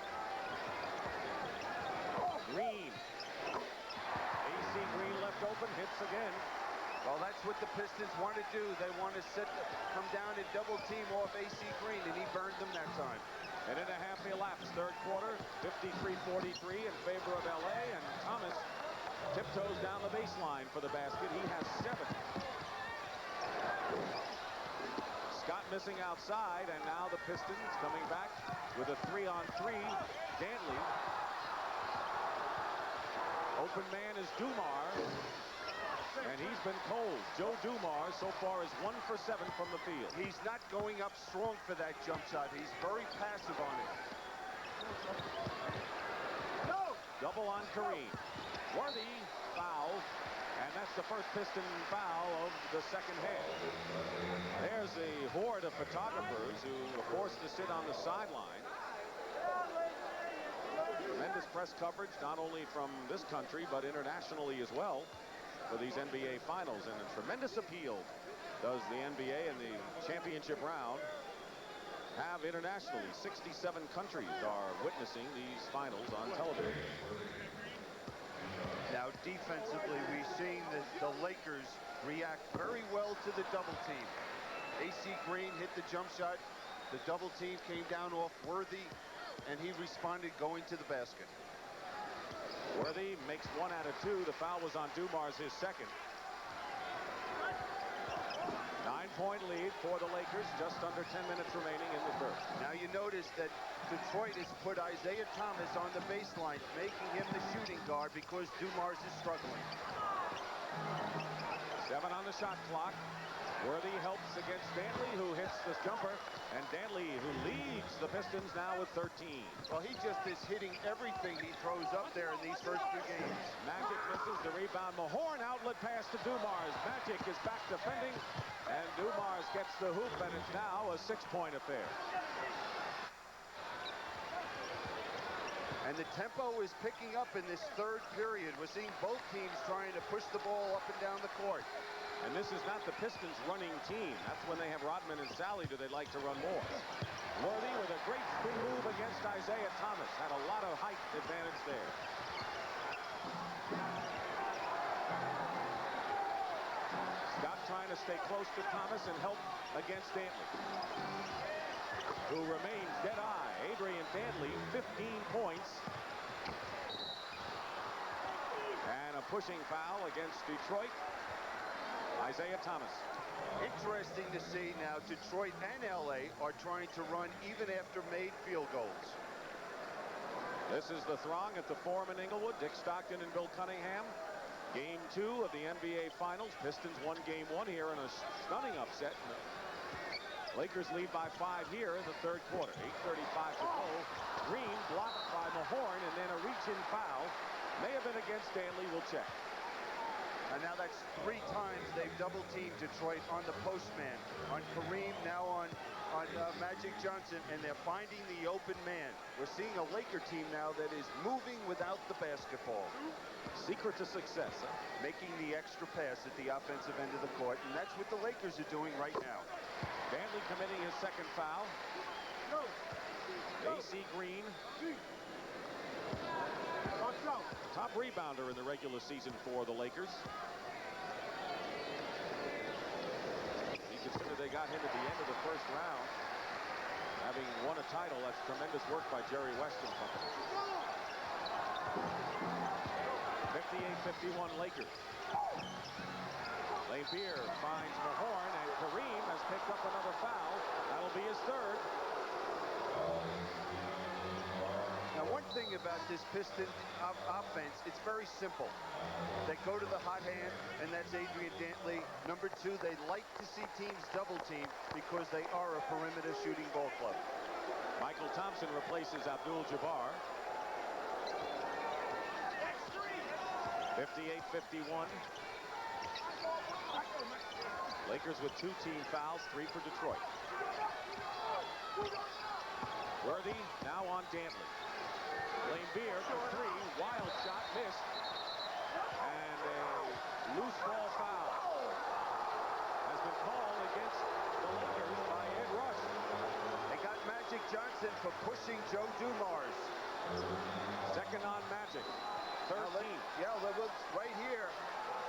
Green. AC Green left open. Hits again. Well, that's what the Pistons want to do. They want to come down and double team off AC Green, and he burned them that time. And in a half elapsed, 3rd quarter, 53-43 in favor of LA, and Thomas tiptoes down the baseline for the basket. He has 7. Scott missing outside, and now the Pistons coming back with a 3-on-3. Dantley. Open man is Dumars, and he's been cold. Joe Dumars so far is 1 for 7 from the field. He's not going up strong for that jump shot. He's very passive on it. No! Double on Kareem. Worthy foul, and that's the first Piston foul of the second half. There's a horde of photographers who are forced to sit on the sideline. Tremendous press coverage, not only from this country, but internationally as well, for these NBA finals, and a tremendous appeal does the NBA in the championship round have internationally. 67 countries are witnessing these finals on television. Now defensively, we've seen the Lakers react very well to the double team. AC Green hit the jump shot. The double team came down off Worthy, and he responded going to the basket. Worthy makes 1 out of 2. The foul was on Dumars, his 2nd. 9-point lead for the Lakers, just under 10 minutes remaining in the first. Now you notice that Detroit has put Isiah Thomas on the baseline, making him the shooting guard because Dumars is struggling. 7 on the shot clock. Worthy helps against Dantley, who hits the jumper, and Dantley, who leads the Pistons now with 13. Well, he just is hitting everything he throws up there in these first 2 games. Magic misses the rebound. Mahorn outlet pass to Dumars. Magic is back defending, and Dumars gets the hoop, and it's now a 6-point affair. And the tempo is picking up in this 3rd period. We're seeing both teams trying to push the ball up and down the court. And this is not the Pistons running team. That's when they have Rodman and Salley do they like to run more. Worthy with a great spin move against Isiah Thomas. Had a lot of height advantage there. Scott trying to stay close to Thomas and help against Dantley, who remains dead-eye. Adrian Dantley, 15 points. And a pushing foul against Detroit. Isiah Thomas. Interesting to see now Detroit and LA are trying to run even after made field goals. This is the Throng at the Forum in Inglewood. Dick Stockton and Bill Cunningham. Game 2 of the NBA Finals. Pistons won Game 1 here in a stunning upset. Lakers lead by 5 here in the third quarter. 8:35 to go. Green blocked by Mahorn, and then a reach-in foul. May have been against Dantley. We'll check. And now that's 3 times they've double-teamed Detroit on the postman. On Kareem, now on Magic Johnson, and they're finding the open man. We're seeing a Laker team now that is moving without the basketball. Secret to success, huh? Making the extra pass at the offensive end of the court, and that's what the Lakers are doing right now. Dantley committing his second foul. AC Green. Top rebounder in the regular season for the Lakers. You consider they got him at the end of the first round. Having won a title, that's tremendous work by Jerry West and company. 58-51 Lakers. Laimbeer finds Mahorn, and Kareem has picked up another foul. That'll be his third. Now, one thing about this Pistons offense, it's very simple. They go to the hot hand, and that's Adrian Dantley. Number 2, they like to see teams double team because they are a perimeter shooting ball club. Mychal Thompson replaces Abdul Jabbar. 58-51. Lakers with 2 team fouls, 3 for Detroit. Worthy now on Dantley. Laimbeer for 3, wild shot, missed. And a loose ball foul has been called against the Lakers by Ed Rush. They got Magic Johnson for pushing Joe Dumars. Second on Magic. 13. Yeah, that was right here.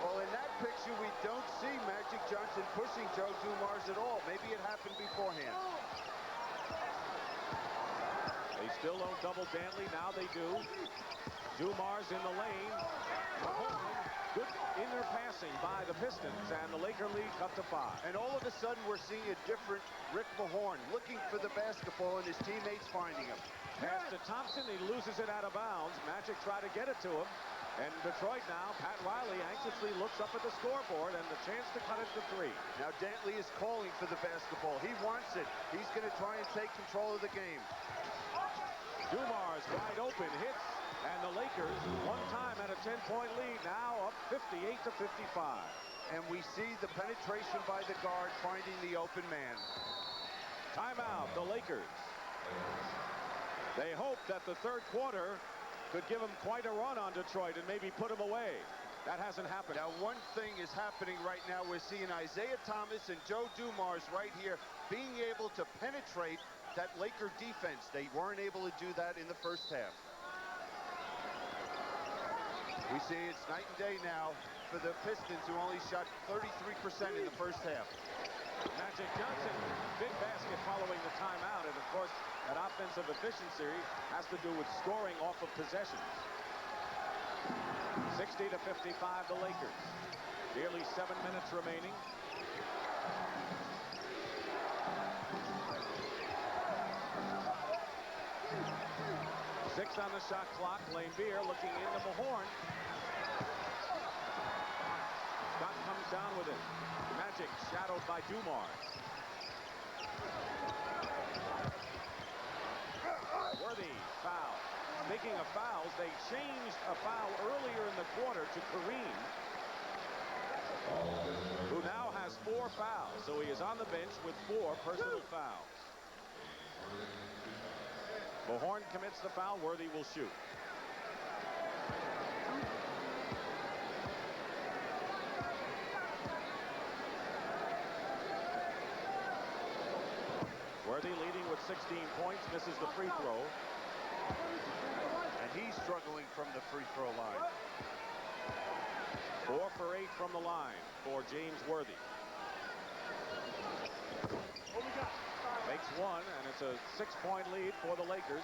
Well, in that picture, we don't see Magic Johnson pushing Joe Dumars at all. Maybe it happened beforehand. They still don't double Dantley. Now they do. Dumars in the lane. Mahorn, good inner passing by the Pistons, and the Laker lead cut to 5. And all of a sudden, we're seeing a different Rick Mahorn looking for the basketball and his teammates finding him. Pass to Thompson. He loses it out of bounds. Magic try to get it to him. And Detroit now, Pat Riley anxiously looks up at the scoreboard and the chance to cut it to 3. Now Dantley is calling for the basketball. He wants it. He's going to try and take control of the game. Dumars wide open, hits, and the Lakers, one time at a 10-point lead, now up 58-55. And we see the penetration by the guard finding the open man. Timeout, the Lakers. They hope that the third quarter could give them quite a run on Detroit and maybe put them away. That hasn't happened. Now, one thing is happening right now. We're seeing Isiah Thomas and Joe Dumars right here being able to penetrate that Laker defense. They weren't able to do that in the first half. We see it's night and day now for the Pistons, who only shot 33% in the first half. Magic Johnson, big basket following the timeout, and of course that offensive efficiency has to do with scoring off of possessions. 60-55 the Lakers. Nearly 7 minutes remaining. Six on the shot clock. Laimbeer looking into Mahorn. Scott comes down with it. Magic shadowed by Dumars. Worthy foul. Speaking of fouls, they changed a foul earlier in the quarter to Kareem, who now has 4 fouls. So he is on the bench with 4 personal fouls. Mahorn commits the foul. Worthy will shoot. Worthy leading with 16 points, misses the free throw. And he's struggling from the free throw line. 4 for 8 from the line for James Worthy. 6-1, and it's a 6-point lead for the Lakers.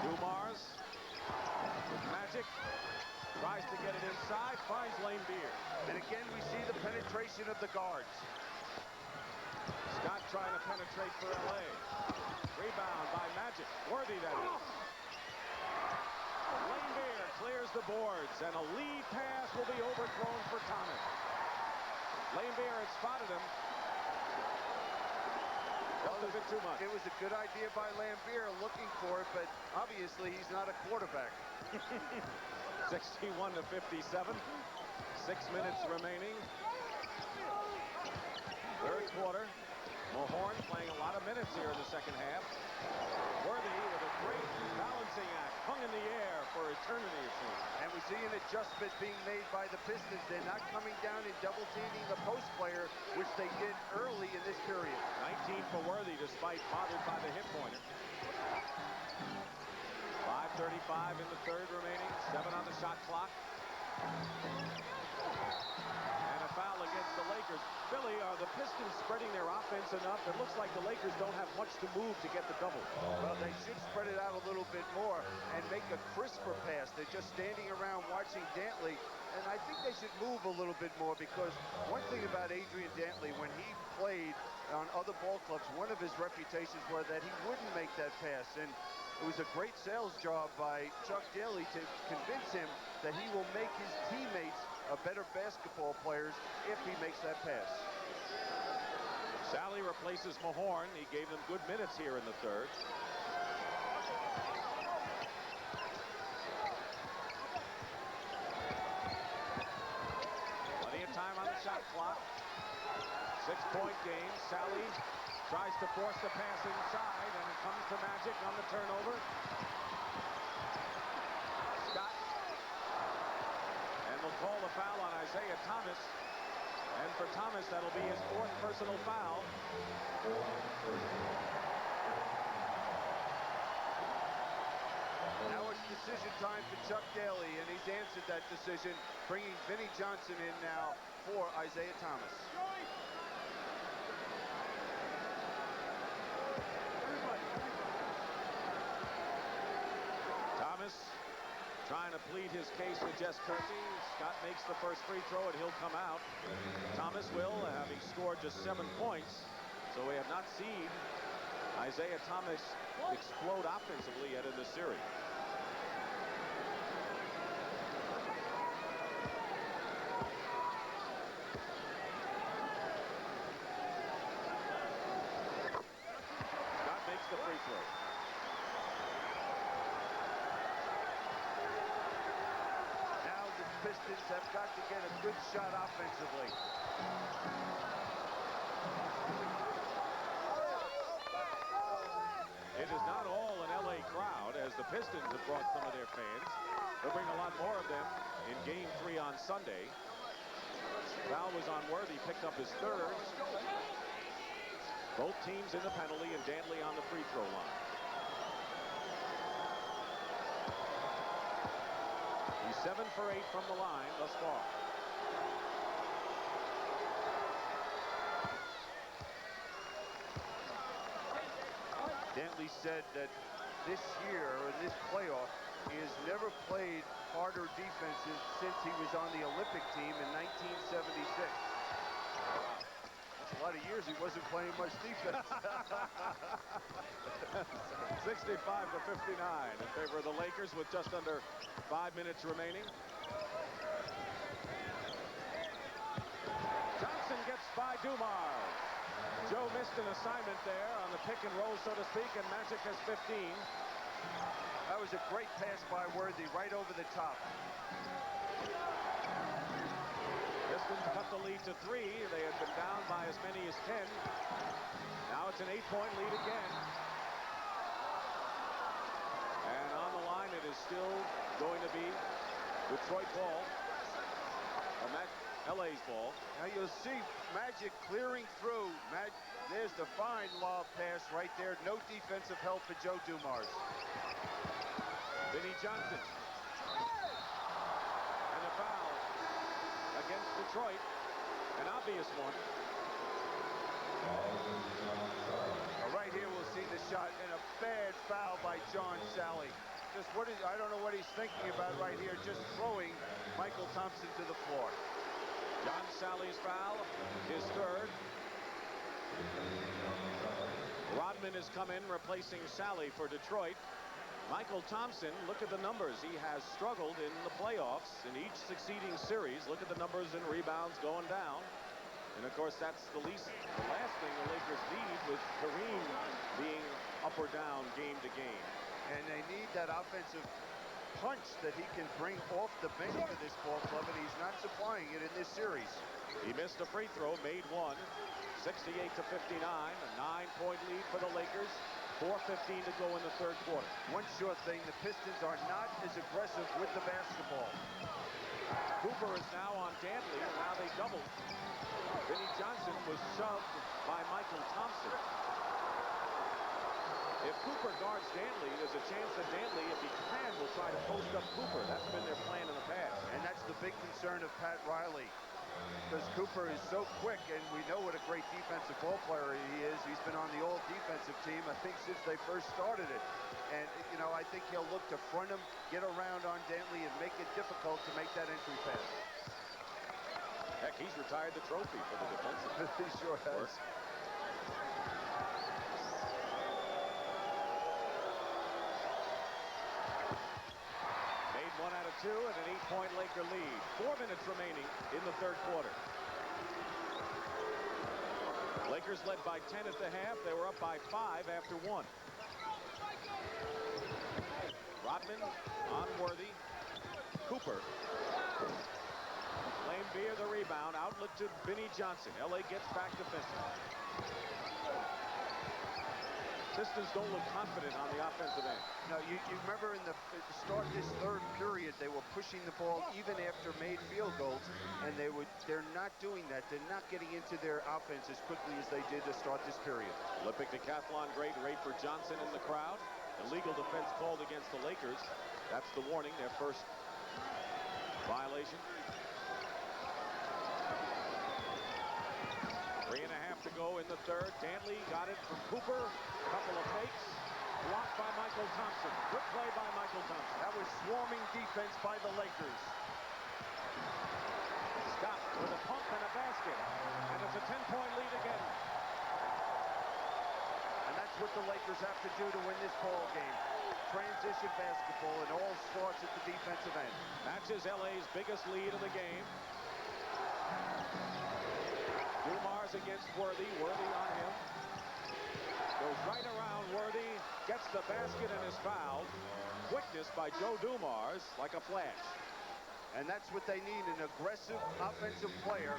Dumars with Magic. Tries to get it inside, finds Laimbeer. And again, we see the penetration of the guards. Scott trying to penetrate for LA. Rebound by Magic. Worthy, that is. Laimbeer clears the boards, and a lead pass will be overthrown for Thomas. Laimbeer had spotted him. Just a bit too much. It was a good idea by Laimbeer looking for it, but obviously he's not a quarterback. 61 to 57. 6 minutes remaining. Third quarter. Mahorn playing a lot of minutes here in the second half. Worthy with a great balancing act. Hung in the air for eternity, it seems. And we see an adjustment being made by the Pistons. They're not coming down and double teaming the post player, which they did early in this period. 19 for Worthy, despite bothered by the hip pointer. 5:35 in the third remaining. 7 on the shot clock. And a foul against the Lakers. Philly, are the Pistons spreading their offense enough? It looks like the Lakers don't have much to move to get the double. Well, they should spread it out a little bit more and make a crisper pass. They're just standing around watching Dantley. And I think they should move a little bit more, because one thing about Adrian Dantley, when he played on other ball clubs, one of his reputations were that he wouldn't make that pass. And it was a great sales job by Chuck Daly to convince him that he will make his teammates better basketball players if he makes that pass. Salley replaces Mahorn. He gave them good minutes here in the third. Plenty of time on the shot clock. 6-point game. Salley tries to force the pass inside, and it comes to Magic on the turnover. Scott. And they'll call the foul on Isiah Thomas. And for Thomas, that'll be his 4th personal foul. Now it's decision time for Chuck Daly, and he's answered that decision, bringing Vinnie Johnson in now for Isiah Thomas. Thomas trying to plead his case with Jess Kersey. Scott makes the first free throw, and he'll come out. Thomas will, having scored just 7 points, so we have not seen Isiah Thomas explode offensively yet in this series. Scott makes the free throw. Pistons have got to get a good shot offensively. It is not all an LA crowd, as the Pistons have brought some of their fans. They'll bring a lot more of them in Game 3 on Sunday. Foul was on Worthy, picked up his 3rd. Both teams in the penalty, and Dantley on the free throw line. He's 7 for 8 from the line thus far. Dantley said that this year, or this playoff, he has never played harder defenses since he was on the Olympic team in 1976. That's a lot of years he wasn't playing much defense. 65 to 59 in favor of the Lakers with just under 5 minutes remaining. Johnson gets by Dumars. Joe missed an assignment there on the pick and roll, so to speak, and Magic has 15. That was a great pass by Worthy, right over the top. Pistons cut the lead to 3. They had been down by as many as 10. Now it's an 8-point lead again. And on the line, it is still going to be Detroit ball. LA's ball. Now you'll see Magic clearing through. There's the fine lob pass right there. No defensive help for Joe Dumars. Vinnie Johnson. And a foul. Detroit. An obvious one. Right here we'll see the shot, and a bad foul by John Salley. Just I don't know what he's thinking about right here, just throwing Mychal Thompson to the floor. John Salley's foul, his third. Rodman has come in replacing Salley for Detroit. Mychal Thompson, look at the numbers. He has struggled in the playoffs in each succeeding series. Look at the numbers in rebounds going down. And of course, that's the last thing the Lakers need, with Kareem being up or down game to game. And they need that offensive punch that he can bring off the bench to this ball club, and he's not supplying it in this series. He missed a free throw, made one. 68-59, a 9-point lead for the Lakers. 4:15 to go in the third quarter. One sure thing, the Pistons are not as aggressive with the basketball. Cooper is now on Dantley, and now they double. Vinnie Johnson was shoved by Mychal Thompson. If Cooper guards Dantley, there's a chance that Dantley, if he can, will try to post up Cooper. That's been their plan in the past. And that's the big concern of Pat Riley, because Cooper is so quick, and we know what a great defensive ball player he is. He's been on the all-defensive team, I think, since they first started it. And, you know, I think he'll look to front him, get around on Dantley, and make it difficult to make that entry pass. Heck, he's retired the trophy for the defensive. He sure has. Made 1 out of 2 and an 8-point Laker lead. 4 minutes remaining in the third quarter. Lakers led by 10 at the half. They were up by 5 after 1. Rodman on Worthy. Cooper. Laimbeer the rebound. Outlet to Vinnie Johnson. LA gets back defensively. Pistons don't look confident on the offensive end. No, you remember at the start of this third period, they were pushing the ball even after made field goals, and they're not doing that. They're not getting into their offense as quickly as they did to start this period. Olympic decathlon great Rafer Johnson in the crowd. Illegal defense called against the Lakers. That's the warning, their first violation. 3.5 to go in the third. Dantley got it from Cooper. Couple of fakes. Blocked by Mychal Thompson. Good play by Mychal Thompson. That was swarming defense by the Lakers. Scott with a pump and a basket. And it's a 10-point lead again. And that's what the Lakers have to do to win this ball game. Transition basketball, and all starts at the defensive end. Matches LA's biggest lead of the game. Dumars against Worthy. Worthy on him. Goes right around Worthy. Gets the basket and is fouled. Quickness by Joe Dumars like a flash. And that's what they need, an aggressive offensive player.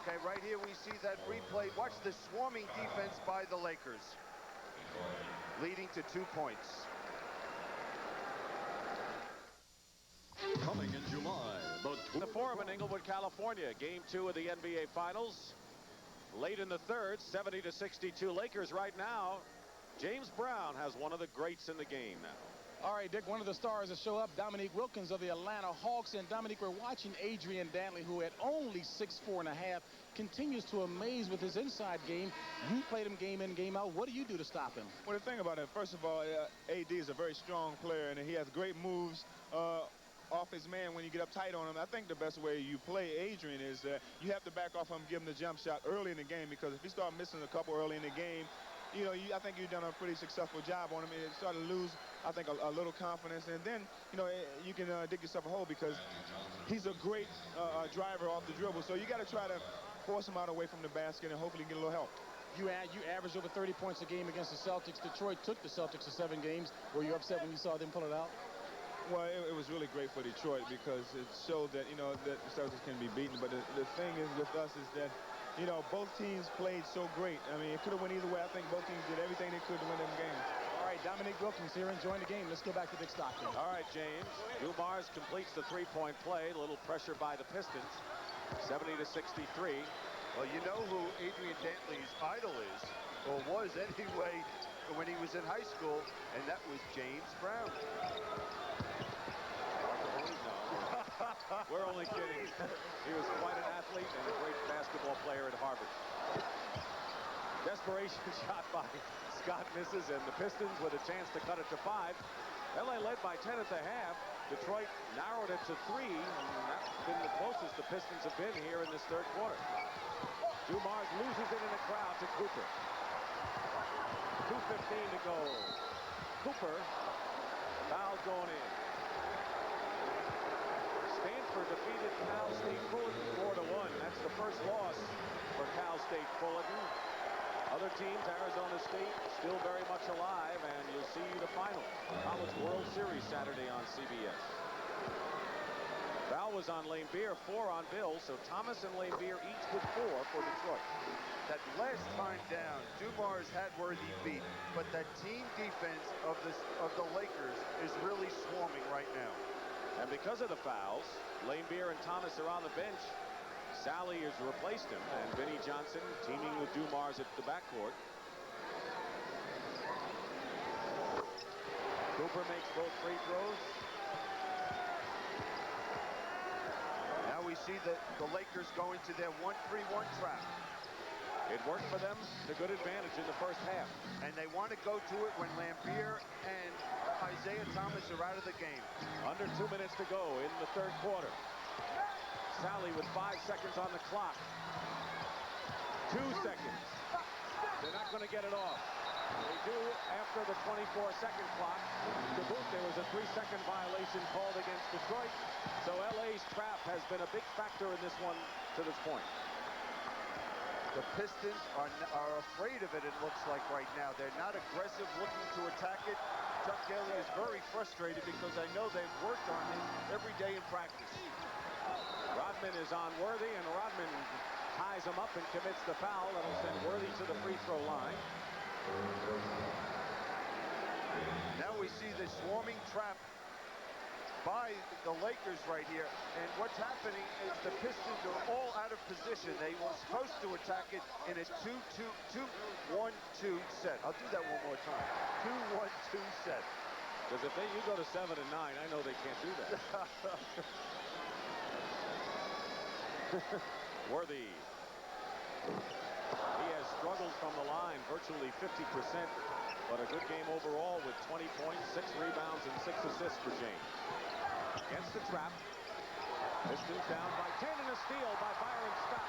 Okay, right here we see that replay. Watch the swarming defense by the Lakers, leading to 2 points. Coming in July, the Forum in Inglewood, California. Game 2 of the NBA Finals. Late in the third, 70-62 Lakers right now. James Brown has one of the greats in the game now. All right, Dick, one of the stars that show up, Dominique Wilkins of the Atlanta Hawks. And Dominique, we're watching Adrian Dantley, who at only 6'4.5", continues to amaze with his inside game. You played him game in, game out. What do you do to stop him? Well, the thing about it, first of all, AD is a very strong player, and he has great moves off his man when you get up tight on him. I think the best way you play Adrian is you have to back off him, give him the jump shot early in the game, because if you start missing a couple early in the game, you know, I think you've done a pretty successful job on him. It started to lose, I think, a little confidence, and then, you know, you can dig yourself a hole, because he's a great driver off the dribble. So you got to try to force him out away from the basket and hopefully get a little help. You averaged over 30 points a game against the Celtics. Detroit took the Celtics to 7 games. Were you upset when you saw them pull it out? Well, it was really great for Detroit, because it showed that, you know, that the Celtics can be beaten. But the thing is with us is that, you know, both teams played so great. I mean, it could have went either way. I think both teams did everything they could to win them games. All right, Dominique Wilkins here enjoying the game. Let's go back to Dick Stockton. All right, James. Dumars completes the 3-point play. A little pressure by the Pistons. 70-63. Well, you know who Adrian Dantley's idol is, or was anyway, when he was in high school, and that was James Brown. We're only kidding. He was quite an athlete. Harvard. Desperation shot by Scott misses, and the Pistons with a chance to cut it to 5. LA led by 10 at the half. Detroit narrowed it to 3, and that's been the closest the Pistons have been here in this third quarter. Dumars loses it in the crowd to Cooper. 2:15 to go. Cooper, foul going in. Stanford defeated Cal State Fullerton 4-1. That's the first loss for Cal State Fullerton. Other teams, Arizona State, still very much alive, and you'll see the final. College World Series Saturday on CBS. Foul was on Laimbeer, 4 on Bill, so Thomas and Laimbeer each with 4 for Detroit. That last time down, Dumars had Worthy beat, but that team defense of the Lakers is really swarming right now. And because of the fouls, Laimbeer and Thomas are on the bench. Salley has replaced him, and Vinnie Johnson teaming with Dumars at the backcourt. Cooper makes both free throws. Now we see the Lakers go into their 1-3-1 trap. It worked for them to good advantage in the first half. And they want to go to it when Laimbeer and Isiah Thomas are out of the game. Under 2 minutes to go in the third quarter. Salley with 5 seconds on the clock. 2 seconds. They're not going to get it off. They do after the 24-second clock. To boot, there was a 3-second violation called against Detroit. So LA's trap has been a big factor in this one to this point. The Pistons are afraid of it, it looks like right now. They're not aggressive, looking to attack it. Chuck Daly is very frustrated because I know they've worked on him every day in practice. Rodman is on Worthy, and Rodman ties him up and commits the foul. That'll send Worthy to the free throw line. Now we see the swarming trap by the Lakers right here, and what's happening is the Pistons are all out of position. They were supposed to attack it in a 2-1-2 set. I'll do that one more time. 2-1-2 set. Because if you go to 7 and 9, I know they can't do that. Worthy. He has struggled from the line, virtually 50%, but a good game overall with 20 points, 6 rebounds, and 6 assists for James. Against the trap. Pistons down by 10, and a steal by Byron Scott.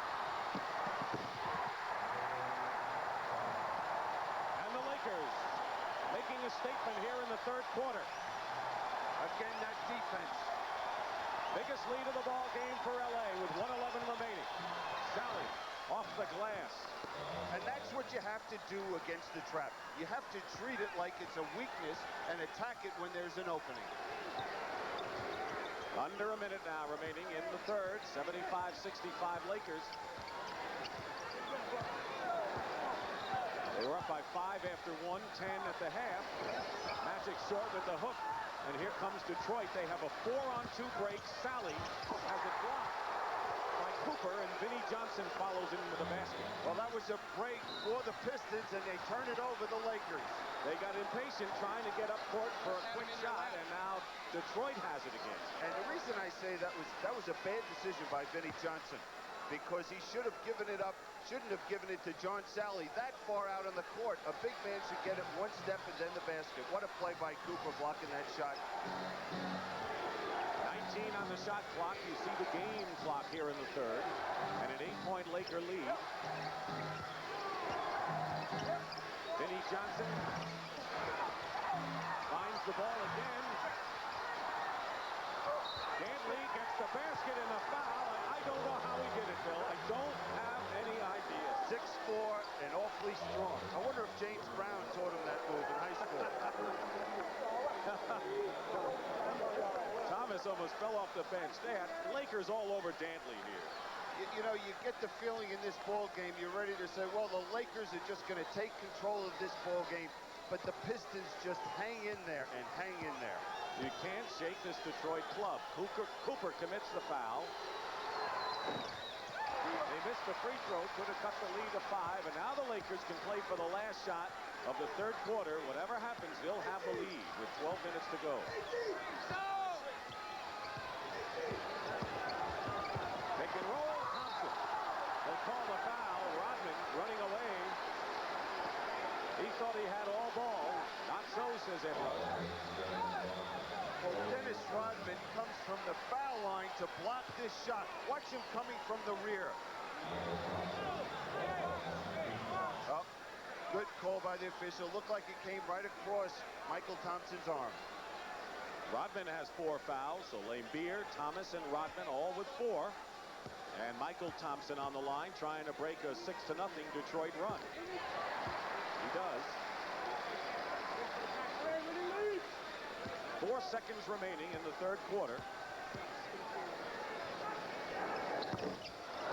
And the Lakers making a statement here in the third quarter. Again, that defense. Biggest lead of the ball game for LA with 1:11 remaining. Salley off the glass. And that's what you have to do against the trap. You have to treat it like it's a weakness and attack it when there's an opening. Under a minute now remaining in the third. 75-65 Lakers. They were up by 5 after 1, 10 at the half. Magic short with the hook. And here comes Detroit. They have a 4-on-2 break. Salley has it blocked by Cooper, and Vinnie Johnson follows him with the basket. Well, that was a break for the Pistons, and they turn it over the Lakers. They got impatient trying to get up court for a quick shot, and now Detroit has it again. And the reason I say that was a bad decision by Vinnie Johnson, because he should have given it up, shouldn't have given it to John Salley that far out on the court. A big man should get it one step and then the basket. What a play by Cooper blocking that shot. 19 on the shot clock. You see the game clock here in the third, and an 8-point Laker lead. Vinnie Johnson finds the ball again. Dantley gets the basket and the foul. I don't know how he did it, Bill. I don't have any idea. 6'4" and awfully strong. I wonder if James Brown taught him that move in high school. Thomas almost fell off the bench. They had Lakers all over Dantley here. You know, you get the feeling in this ball game, you're ready to say, well, the Lakers are just going to take control of this ball game, but the Pistons just hang in there and hang in there. You can't shake this Detroit club. Cooper commits the foul. They missed the free throw, could have cut the lead to 5, and now the Lakers can play for the last shot of the third quarter. Whatever happens, they'll have the lead with 12 minutes to go. They can roll Thompson. They'll call the foul. says Adrian. Well, Dennis Rodman comes from the foul line to block this shot. Watch him coming from the rear. Oh, good call by the official. Looked like it came right across Mychal Thompson's arm. Rodman has 4 fouls, so Laimbeer, Thomas, and Rodman all with 4. And Mychal Thompson on the line trying to break a 6-0 Detroit run. He does. 4 seconds remaining in the third quarter.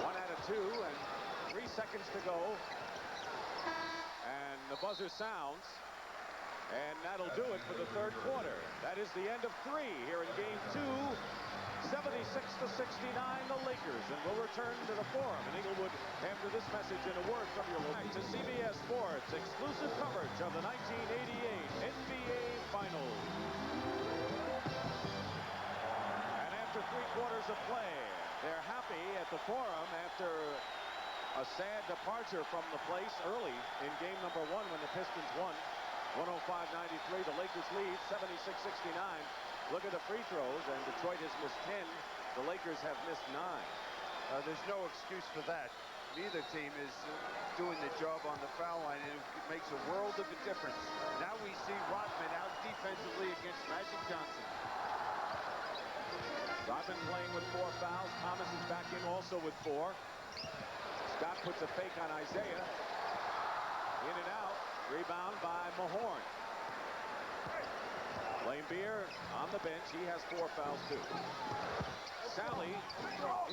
1 out of 2 and 3 seconds to go. And the buzzer sounds. And that'll do it for the third quarter. That is the end of 3 here in game 2. 76-69, the Lakers. And we'll return to the Forum in Inglewood after this message and a word from your local. To CBS Sports, exclusive coverage of the 1988 NBA Finals. And after 3 quarters of play, they're happy at the Forum after a sad departure from the place early in game number 1 when the Pistons won 105-93. The Lakers lead 76-69. Look at the free throws, and Detroit has missed 10. The Lakers have missed 9. There's no excuse for that. Neither team is doing the job on the foul line, and it makes a world of a difference. Now we see Rodman out defensively against Magic Johnson. Rodman playing with 4 fouls. Thomas is back in also with 4. Scott puts a fake on Isiah. In and out. Rebound by Mahorn. Laimbeer on the bench. He has 4 fouls too. Salley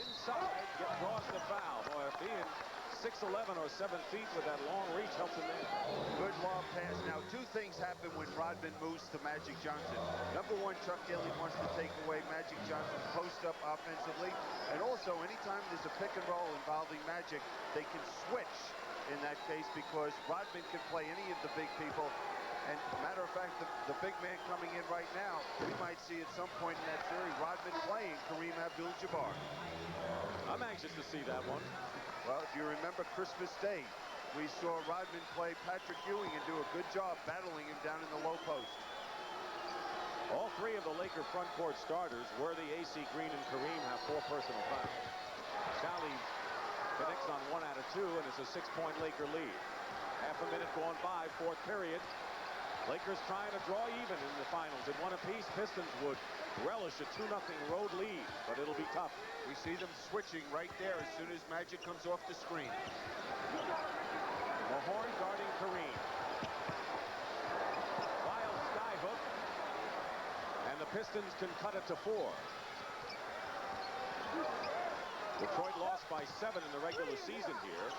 inside draws the foul. Boy, being 6'11" or 7 feet with that long reach helps him there. Good long pass. Now, 2 things happen when Rodman moves to Magic Johnson. Number 1, Chuck Daly wants to take away Magic Johnson's post-up offensively. And also, anytime there's a pick and roll involving Magic, they can switch in that case because Rodman can play any of the big people. And matter of fact, the big man coming in right now, we might see at some point in that series Rodman playing Kareem Abdul-Jabbar. I'm anxious to see that one. Well, if you remember Christmas Day, we saw Rodman play Patrick Ewing and do a good job battling him down in the low post. All 3 of the Laker front court starters, Worthy, AC, Green, and Kareem, have 4 personal fouls. Salley connects on 1 out of 2, and it's a 6-point Laker lead. Half a minute going by, 4th period. Lakers trying to draw even in the finals. At 1 apiece, Pistons would relish a 2-0 road lead, but it'll be tough. We see them switching right there as soon as Magic comes off the screen. Mahorn guarding Kareem. Wild skyhook. And the Pistons can cut it to 4. Detroit lost by 7 in the regular season here.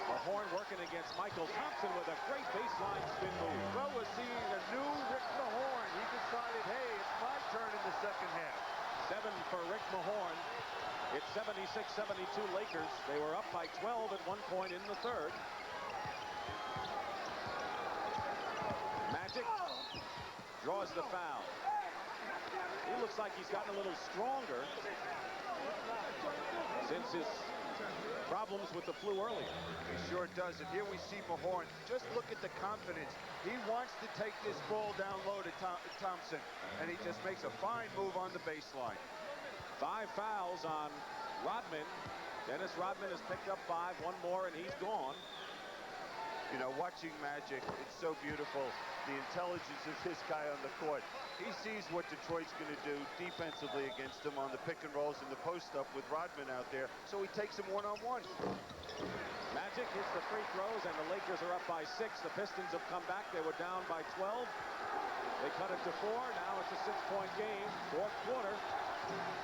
Mahorn working against Mychal Thompson with a great baseline spin move. Well, we're seeing a new Rick Mahorn. He decided, hey, it's my turn in the second half. 7 for Rick Mahorn. It's 76-72 Lakers. They were up by 12 at one point in the third. Magic draws the foul. He looks like he's gotten a little stronger since his problems with the flu earlier. He sure does. And here we see Mahorn. Just look at the confidence. He wants to take this ball down low to Thompson, and he just makes a fine move on the baseline. 5 fouls on Rodman. Dennis Rodman has picked up 5. 1 more, and he's gone. You know, watching Magic, it's so beautiful. The intelligence of this guy on the court. He sees what Detroit's going to do defensively against him on the pick and rolls and the post-up with Rodman out there, so he takes him one-on-one. Magic hits the free throws, and the Lakers are up by 6. The Pistons have come back. They were down by 12. They cut it to 4. Now it's a 6-point game. 4th quarter.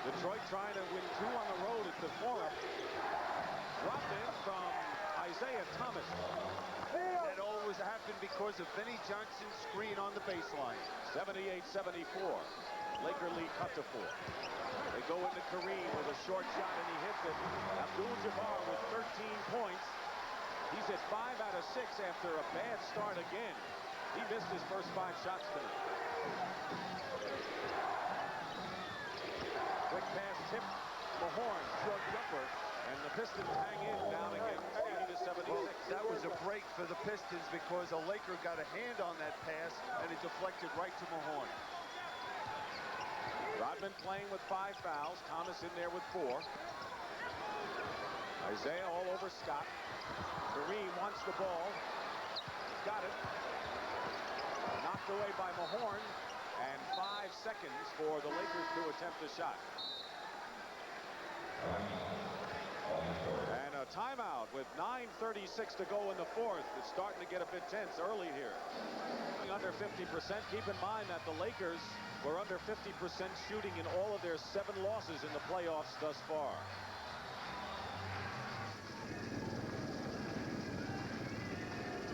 Detroit trying to win 2 on the road at the Forum. Rodman from Isiah Thomas. That always happened because of Vinnie Johnson's screen on the baseline. 78-74. Laker lead cut to 4. They go into Kareem with a short shot, and he hits it. Abdul-Jabbar with 13 points. He's at 5 out of 6 after a bad start again. He missed his first 5 shots tonight. Quick pass tip. Mahorn, short jumper. And the Pistons hang in down again, 80-76. Well, that was a break for the Pistons because a Laker got a hand on that pass and it deflected right to Mahorn. Rodman playing with 5 fouls. Thomas in there with 4. Isiah all over Scott. Kareem wants the ball. He's got it. Knocked away by Mahorn. And 5 seconds for the Lakers to attempt the shot. And a timeout with 9:36 to go in the 4th. It's starting to get a bit tense early here. Under 50%. Keep in mind that the Lakers were under 50% shooting in all of their 7 losses in the playoffs thus far.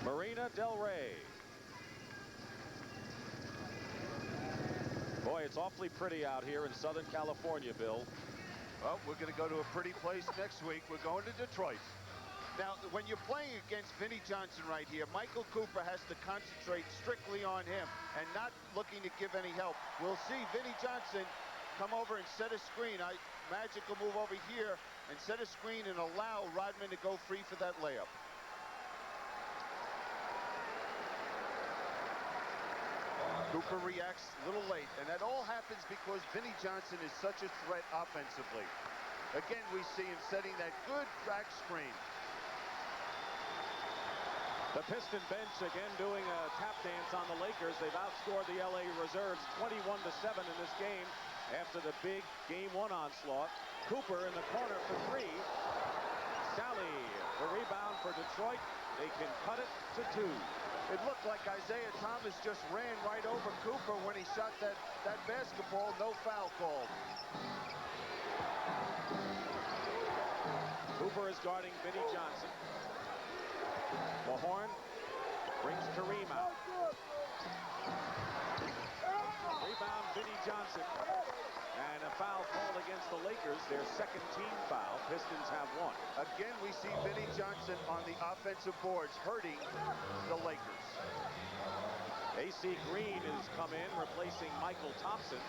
Marina Del Rey. Boy, it's awfully pretty out here in Southern California, Bill. Well, we're going to go to a pretty place next week. We're going to Detroit. Now, when you're playing against Vinnie Johnson right here, Michael Cooper has to concentrate strictly on him and not looking to give any help. We'll see Vinnie Johnson come over and set a screen. Magic will move over here and set a screen and allow Rodman to go free for that layup. Cooper reacts a little late, and that all happens because Vinnie Johnson is such a threat offensively. Again, we see him setting that good back screen. The Piston bench again doing a tap dance on the Lakers. They've outscored the LA reserves 21-7 in this game after the big Game 1 onslaught. Cooper in the corner for 3. Salley, the rebound for Detroit. They can cut it to 2. It looked like Isiah Thomas just ran right over Cooper when he shot that basketball. No foul called. Cooper is guarding Vinnie Johnson. Mahorn brings Kareem out. Rebound Vinnie Johnson. And a foul called against the Lakers, their 2nd team foul. Pistons have 1. Again, we see Vinnie Johnson on the offensive boards hurting the Lakers. AC Green has come in replacing Mychal Thompson.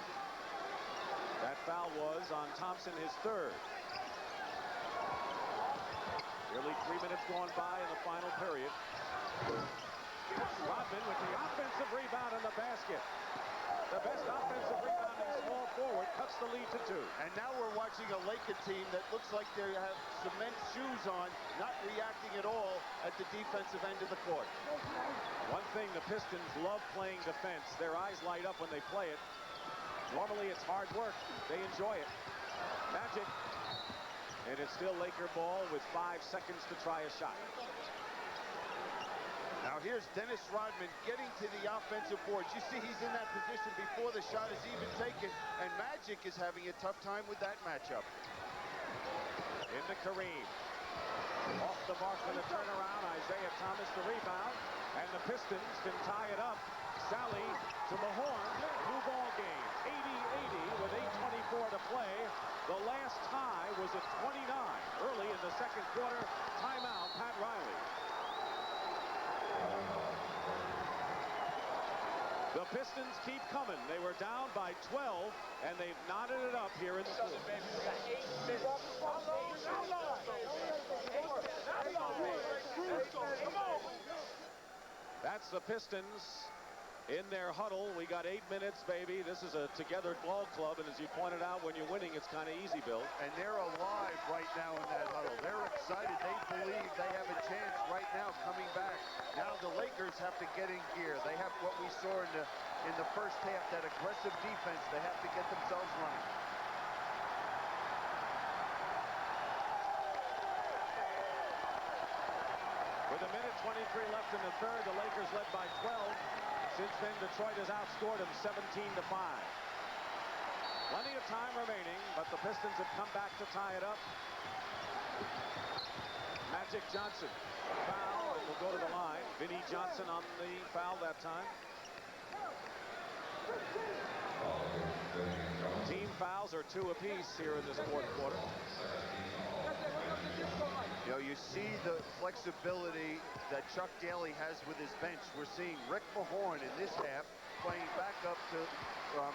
That foul was on Thompson, his 3rd. Nearly 3 minutes gone by in the final period. Rodman with the offensive rebound in the basket. The best offensive rebounding small forward cuts the lead to 2. And now we're watching a Laker team that looks like they have cement shoes on, not reacting at all at the defensive end of the court. One thing, the Pistons love playing defense. Their eyes light up when they play it. Normally it's hard work. They enjoy it. Magic. And it's still Laker ball with 5 seconds to try a shot. Now here's Dennis Rodman getting to the offensive boards. You see he's in that position before the shot is even taken, and Magic is having a tough time with that matchup. Into Kareem. Off the mark for the turnaround. Isiah Thomas the rebound, and the Pistons can tie it up. Salley to Mahorn. New ball game. 80-80 with 8:24 to play. The last tie was at 29 early in the 2nd quarter. Timeout, Pat Riley. The Pistons keep coming. They were down by 12, and they've knotted it up here in the 4th. That's the Pistons in their huddle. We got 8 minutes, baby. This is a together ball club, and as you pointed out, when you're winning, it's kind of easy, Bill. And they're alive right now in that huddle. They're excited. They believe they have a chance right now coming back. Now the Lakers have to get in gear. They have what we saw in the first half, that aggressive defense. They have to get themselves running. With 1:23 left in the 3rd, the Lakers led by 12. Since then, Detroit has outscored them 17-5. Plenty of time remaining, but the Pistons have come back to tie it up. Magic Johnson, foul, and will go to the line. Vinnie Johnson on the foul that time. Team fouls are 2 apiece here in this 4th quarter. You know, you see the flexibility that Chuck Daly has with his bench. We're seeing Rick Mahorn in this half playing back up to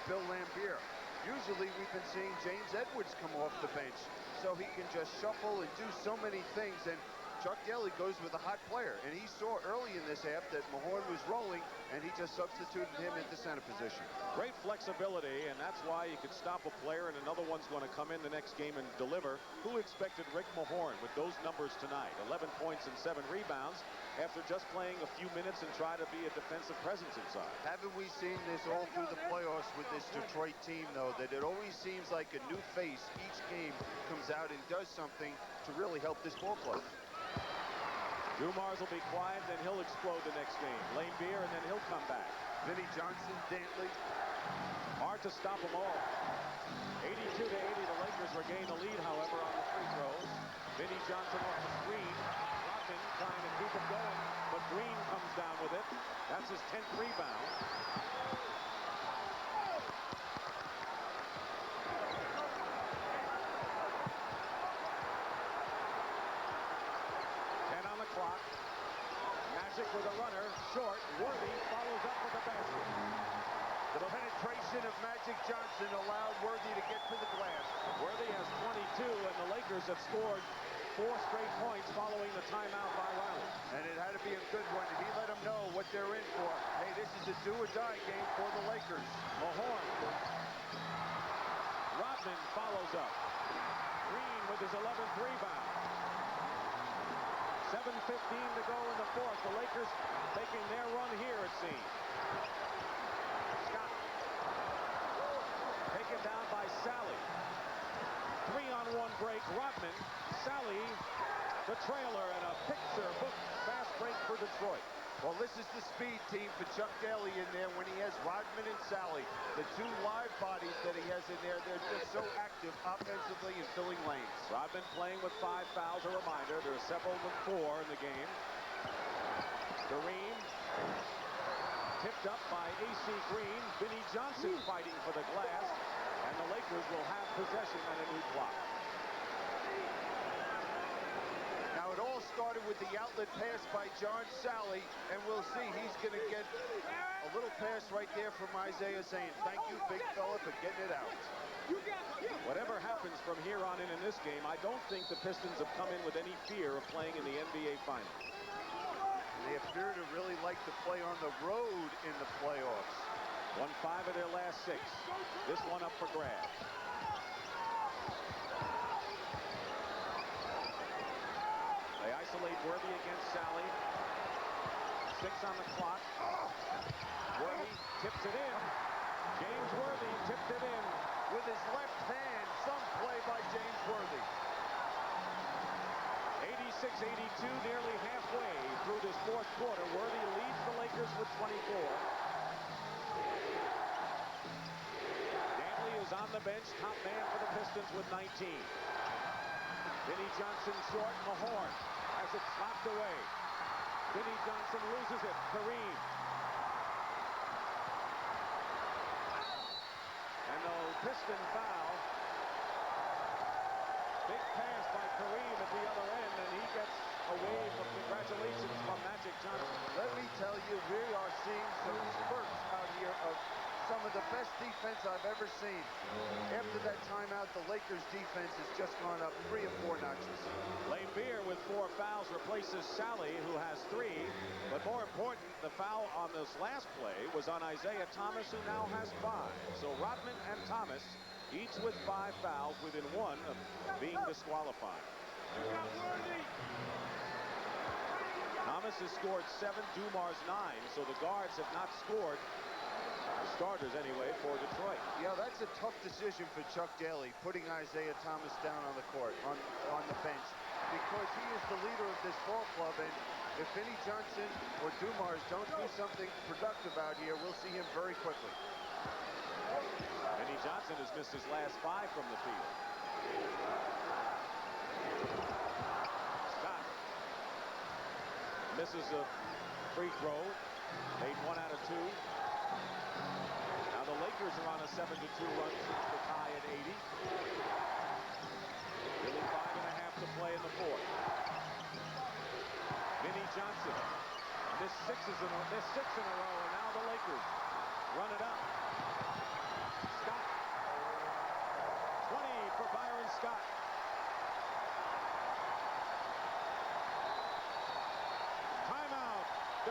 Bill Laimbeer. Usually we've been seeing James Edwards come off the bench. so he can just shuffle and do so many things. And Chuck Daly goes with a hot player, and he saw early in this half that Mahorn was rolling, and he just substituted him into center position. Great flexibility, and that's why you could stop a player, and another one's going to come in the next game and deliver. Who expected Rick Mahorn with those numbers tonight? 11 points and 7 rebounds after just playing a few minutes and try to be a defensive presence inside. Haven't we seen this all through the playoffs with this Detroit team, though, that it always seems like a new face each game comes out and does something to really help this ball club. Dumars will be quiet, then he'll explode the next game. Laimbeer, and then he'll come back. Vinnie Johnson, Dantley. Hard to stop them all. 82-80, the Lakers regain the lead, however, on the free throws. Vinnie Johnson off the screen. Rodman trying to keep it going, but Green comes down with it. That's his 10th rebound. Clock. Magic with a runner, short. Worthy follows up with a basket. The penetration of Magic Johnson allowed Worthy to get to the glass. Worthy has 22, and the Lakers have scored 4 straight points following the timeout by Riley. And it had to be a good one. He let them know what they're in for. Hey, this is a do-or-die game for the Lakers. Mahorn. Rodman follows up. Green with his 11th rebound. 7:15 to go in the fourth. The Lakers making their run here, it seems. Scott taken down by Salley. 3-on-1 break. Rodman, Salley, the trailer, and a picture book fast break for Detroit. Well, this is the speed team for Chuck Daly in there when he has Rodman and Salley. The 2 live bodies that he has in there, they're just so active offensively and filling lanes. Rodman playing with 5 fouls, a reminder. There are several of them 4 in the game. Kareem tipped up by A.C. Green. Vinnie Johnson fighting for the glass. And the Lakers will have possession and a new clock. Now, it all started with the outlet pass by John Salley, and we'll see he's going to get a little pass right there from Isiah saying, thank you, big fella, for getting it out. Whatever happens from here on in this game, I don't think the Pistons have come in with any fear of playing in the NBA Finals. They appear to really like to play on the road in the playoffs. Won 5 of their last 6. This one up for grabs. They isolate Worthy against Salley. 6 on the clock. Worthy tips it in. James Worthy tipped it in with his left hand. Some play by James Worthy. 86-82, nearly halfway through this fourth quarter. Worthy leads the Lakers with 24. Dantley is on the bench, top man for the Pistons with 19. Vinnie Johnson short. Mahorn has it slapped away. Vinnie Johnson loses it. Kareem. And the Piston foul. Big pass by Kareem at the other end, and he gets a wave of congratulations from Magic Johnson. Let me tell you, we are seeing some spurts out here of some of the best defense I've ever seen. After that timeout, the Lakers defense has just gone up 3 or 4 notches. Laimbeer with 4 fouls replaces Salley, who has 3. But more important, the foul on this last play was on Isiah Thomas, who now has 5. So Rodman and Thomas, each with 5 fouls, within 1 of being disqualified. Thomas has scored 7, Dumars 9, so the guards have not scored. The starters, anyway, for Detroit. Yeah, that's a tough decision for Chuck Daly, putting Isiah Thomas down on the court, on the bench, because he is the leader of this ball club, and if Vinnie Johnson or Dumars don't do something productive out here, we'll see him very quickly. Vinnie Johnson has missed his last 5 from the field. Scott misses a free throw, made 1 out of 2. Now the Lakers are on a 7-2 run since the tie at 80. Nearly 5.5 to play in the fourth. Vinnie Johnson missed 6 in a row, and now the Lakers run it up. Scott, 20 for Byron Scott.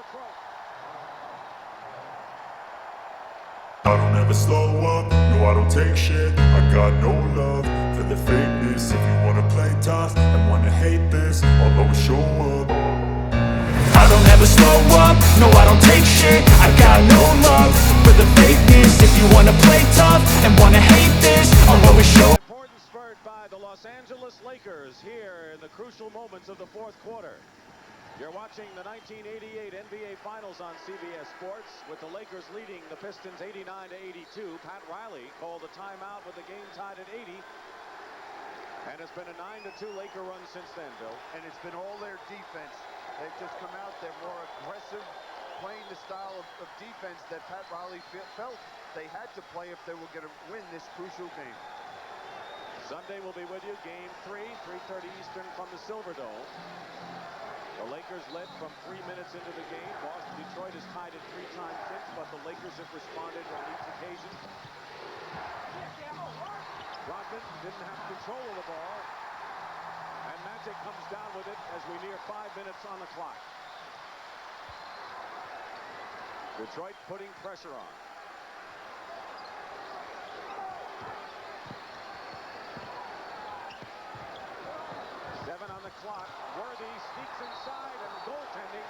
Detroit. I don't ever slow up, no I don't take shit. I got no love for the fakeness. If you wanna play tough and wanna hate this, I'll always show up. I don't ever slow up, no I don't take shit. I got no love for the fakeness. If you wanna play tough and wanna hate this, I'll always show up. Important spurt by the Los Angeles Lakers here in the crucial moments of the fourth quarter. You're watching the 1988 NBA Finals on CBS Sports with the Lakers leading the Pistons 89-82. Pat Riley called a timeout with the game tied at 80. And it's been a 9-2 Laker run since then, Bill. And it's been all their defense. They've just come out, they're more aggressive, playing the style of defense that Pat Riley felt they had to play if they were going to win this crucial game. Sunday will be with you. Game 3, 3:30 Eastern from the Silverdome. The Lakers led from 3 minutes into the game. Detroit has tied it 3 times since, but the Lakers have responded on each occasion. Rodman didn't have control of the ball. And Magic comes down with it as we near 5 minutes on the clock. Detroit putting pressure on. Clock. Worthy sneaks inside and goaltending.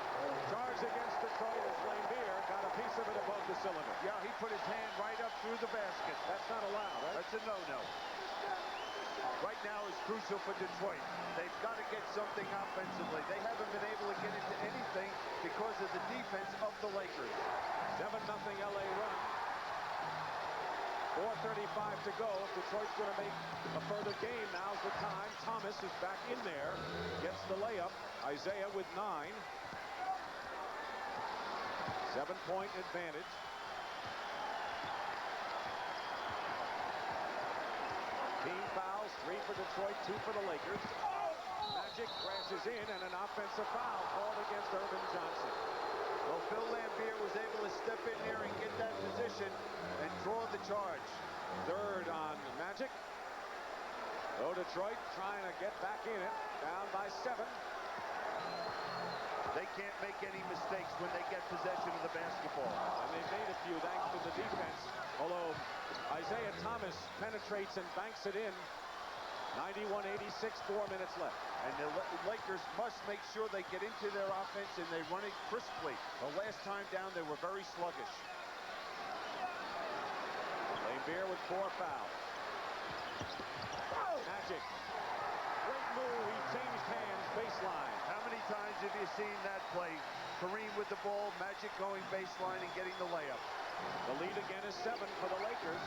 Charge against Detroit as Laimbeer got a piece of it above the cylinder. Yeah, he put his hand right up through the basket. That's not allowed, right? That's a no-no. Right now is crucial for Detroit. They've got to get something offensively. They haven't been able to get into anything because of the defense of the Lakers. 7-0 LA run. 4:35 to go. If Detroit's going to make a further game, now's the time. Thomas is back in there. Gets the layup. Isiah with 9. 7-point advantage. Team fouls, 3 for Detroit, 2 for the Lakers. Magic crashes in, and an offensive foul called against Urban Johnson. Well, Phil Laimbeer was able to step in there and get that position and draw the charge. 3rd on Magic. So Detroit trying to get back in it, down by 7. They can't make any mistakes when they get possession of the basketball. And they've made a few thanks to the defense, although Isiah Thomas penetrates and banks it in. 91-86, 4 minutes left. And the Lakers must make sure they get into their offense and they run it crisply. The last time down, they were very sluggish. Laimbeer with 4 fouls. Magic. Great move. He changed hands baseline. How many times have you seen that play? Kareem with the ball, Magic going baseline and getting the layup. The lead again is 7 for the Lakers.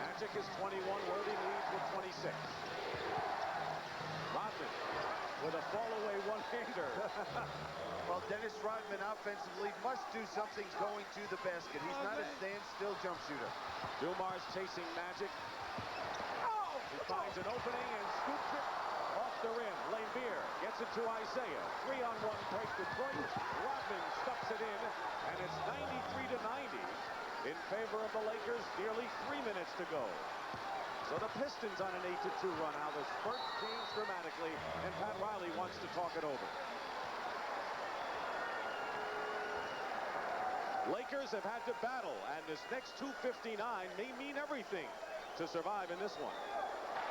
Magic is 21. Worthy leads with 26. Rodman with a fall-away one-hander. Well, Dennis Rodman offensively must do something going to the basket. He's not a standstill jump shooter. Dumars chasing Magic. He finds an opening and scoops it off the rim. Laimbeer gets it to Isiah. 3-on-1 break Detroit. Rodman stuffs it in, and it's 93-90 in favor of the Lakers. Nearly 3 minutes to go. So the Pistons on an 8-2 run. How the spurt changed dramatically, and Pat Riley wants to talk it over. Lakers have had to battle, and this next 2:59 may mean everything to survive in this one.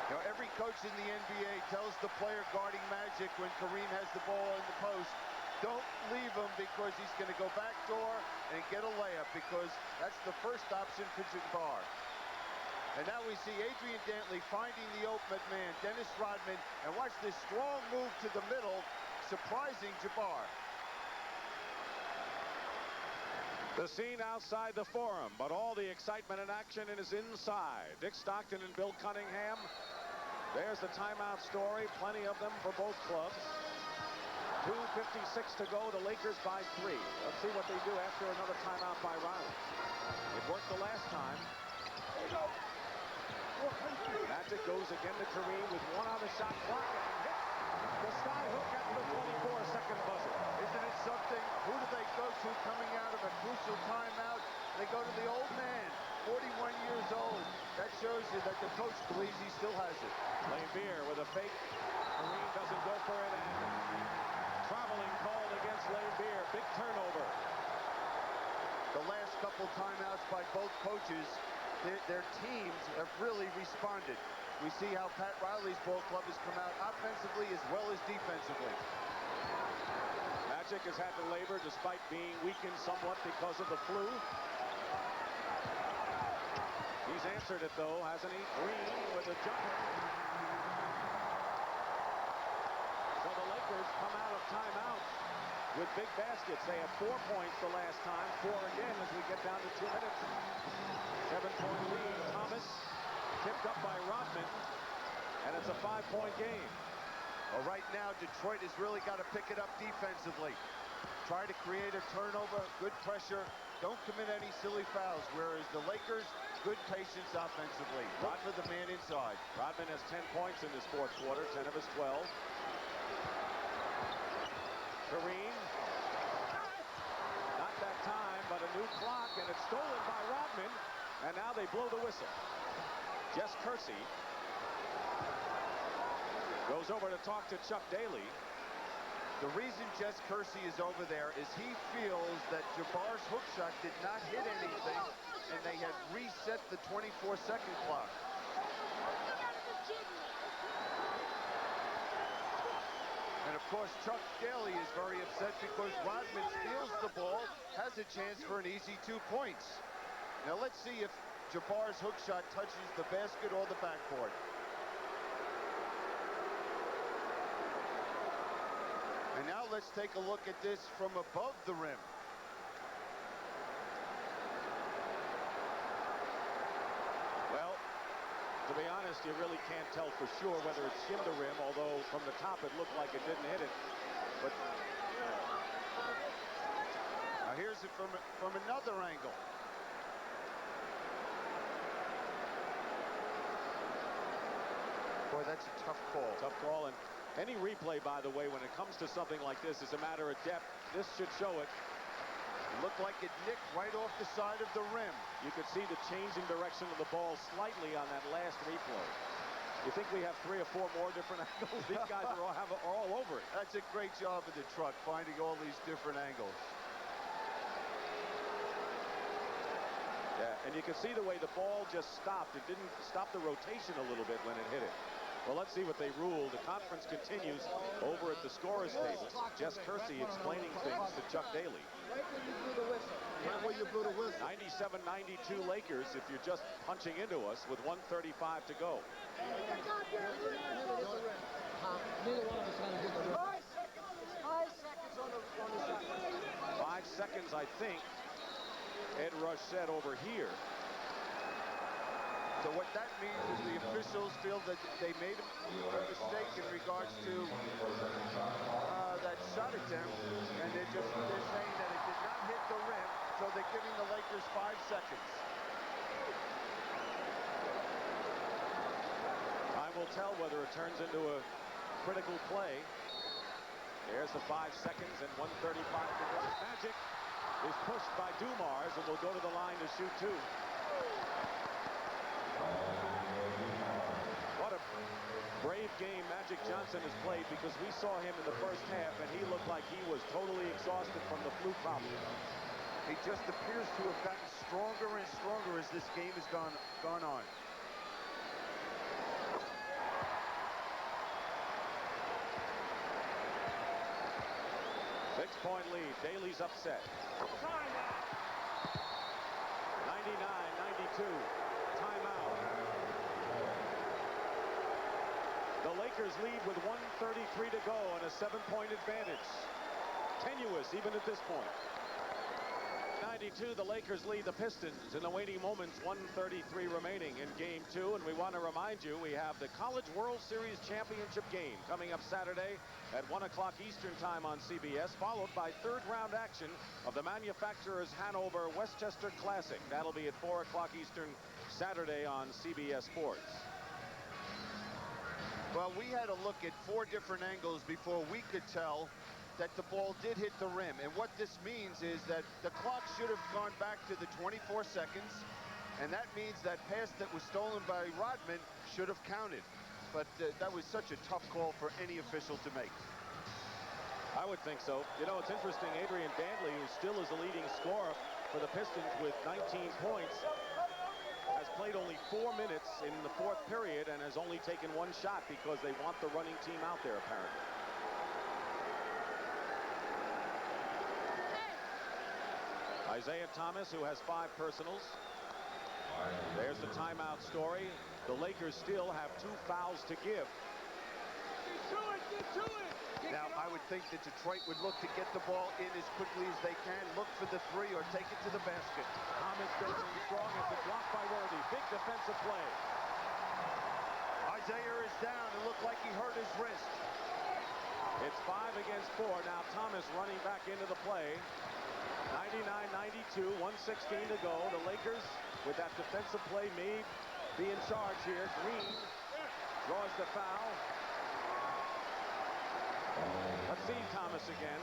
You know, every coach in the NBA tells the player guarding Magic when Kareem has the ball in the post, don't leave him because he's going to go backdoor and get a layup, because that's the first option for Jabbar. And now we see Adrian Dantley finding the open man, Dennis Rodman, and watch this strong move to the middle, surprising Jabbar. The scene outside the Forum, but all the excitement and action is inside. Dick Stockton and Bill Cunningham. There's the timeout story, plenty of them for both clubs. 2:56 to go, the Lakers by 3. Let's see what they do after another timeout by Riley. It worked the last time. Magic goes again to Kareem with 1 on the shot clock and hits the sky hook at the 24-second buzzer. Isn't it something? Who do they go to coming out of a crucial timeout? They go to the old man, 41 years old. That shows you that the coach believes he still has it. Laimbeer with a fake. Kareem doesn't go for it, and Traveling called against Laimbeer. Big turnover. The last couple timeouts by both coaches, their teams have really responded. We see how Pat Riley's ball club has come out offensively as well as defensively. Magic has had to labor despite being weakened somewhat because of the flu. He's answered it, though, hasn't he? Green with a jumper. So the Lakers come out of timeout with big baskets. They have 4 points the last time, 4 again as we get down to 2 minutes. 7-point lead. Thomas tipped up by Rodman, and it's a 5-point game. Well, right now, Detroit has really got to pick it up defensively. Try to create a turnover, good pressure. Don't commit any silly fouls, whereas the Lakers, good patience offensively. Look for the man inside. Rodman has 10 points in this fourth quarter, 10 of his 12. Kareem. Not that time, but a new clock, and it's stolen by Rodman. And now they blow the whistle. Jess Kersey goes over to talk to Chuck Daly. The reason Jess Kersey is over there is he feels that Jabbar's hook shot did not hit anything, and they had reset the 24-second clock. And of course, Chuck Daly is very upset because Rodman steals the ball, has a chance for an easy 2 points. Now let's see if Jabbar's hook shot touches the basket or the backboard. And now let's take a look at this from above the rim. Well, to be honest, you really can't tell for sure whether it skimmed the rim, although from the top it looked like it didn't hit it. But now here's it from another angle. Boy, that's a tough call. Tough call, and any replay, by the way, when it comes to something like this, is a matter of depth. This should show it. It looked like it nicked right off the side of the rim. You could see the changing direction of the ball slightly on that last replay. You think we have 3 or 4 more different angles? These guys are all over it. That's a great job of the truck, finding all these different angles. Yeah, and you can see the way the ball just stopped. It didn't stop the rotation a little bit when it hit it. Well, let's see what they ruled. The conference continues over at the scorer's table. Jess Kersey explaining things to Chuck Daly. Right when you blew the whistle. Right when you blew the whistle. 97-92 Lakers if you're just punching into us with 1:35 to go. Neither one of us had to hit the rim. 5 seconds on the shot. 5 seconds, I think. Ed Rush said over here. So what that means is the officials feel that they made a mistake in regards to that shot attempt, and they're saying that it did not hit the rim, so they're giving the Lakers 5 seconds. Time will tell whether it turns into a critical play. There's the 5 seconds and 1:35 to go. Magic is pushed by Dumars and will go to the line to shoot 2. What a brave game Magic Johnson has played, because we saw him in the first half and he looked like he was totally exhausted from the flu problem. He just appears to have gotten stronger and stronger as this game has gone on. Six-point lead. Daly's upset. 99-92. Timeout. The Lakers lead with 1:33 to go and a 7-point advantage. Tenuous even at this point. 92, the Lakers lead the Pistons in the waning moments, 1:33 remaining in game 2. And we want to remind you, we have the College World Series Championship game coming up Saturday at 1 o'clock Eastern time on CBS, followed by third-round action of the Manufacturers Hanover Westchester Classic. That'll be at 4 o'clock Eastern Saturday on CBS Sports. Well, we had a look at 4 different angles before we could tell that the ball did hit the rim. And what this means is that the clock should have gone back to the 24 seconds. And that means that pass that was stolen by Rodman should have counted. But that was such a tough call for any official to make. I would think so. You know, it's interesting. Adrian Dantley, who still is the leading scorer for the Pistons with 19 points, has played only 4 minutes in the 4th period and has only taken 1 shot because they want the running team out there, apparently. Isiah Thomas, who has 5 personals. There's the timeout story. The Lakers still have 2 fouls to give. Get to it! Now, I would think that Detroit would look to get the ball in as quickly as they can, look for the 3 or take it to the basket. Thomas goes in strong as a block by Worthy. Big defensive play. Isiah is down. It looked like he hurt his wrist. It's 5 against 4. Now Thomas running back into the play. 99-92, 1:16 to go. The Lakers, with that defensive play, may be in charge here. Green draws the foul. Let's see Thomas again.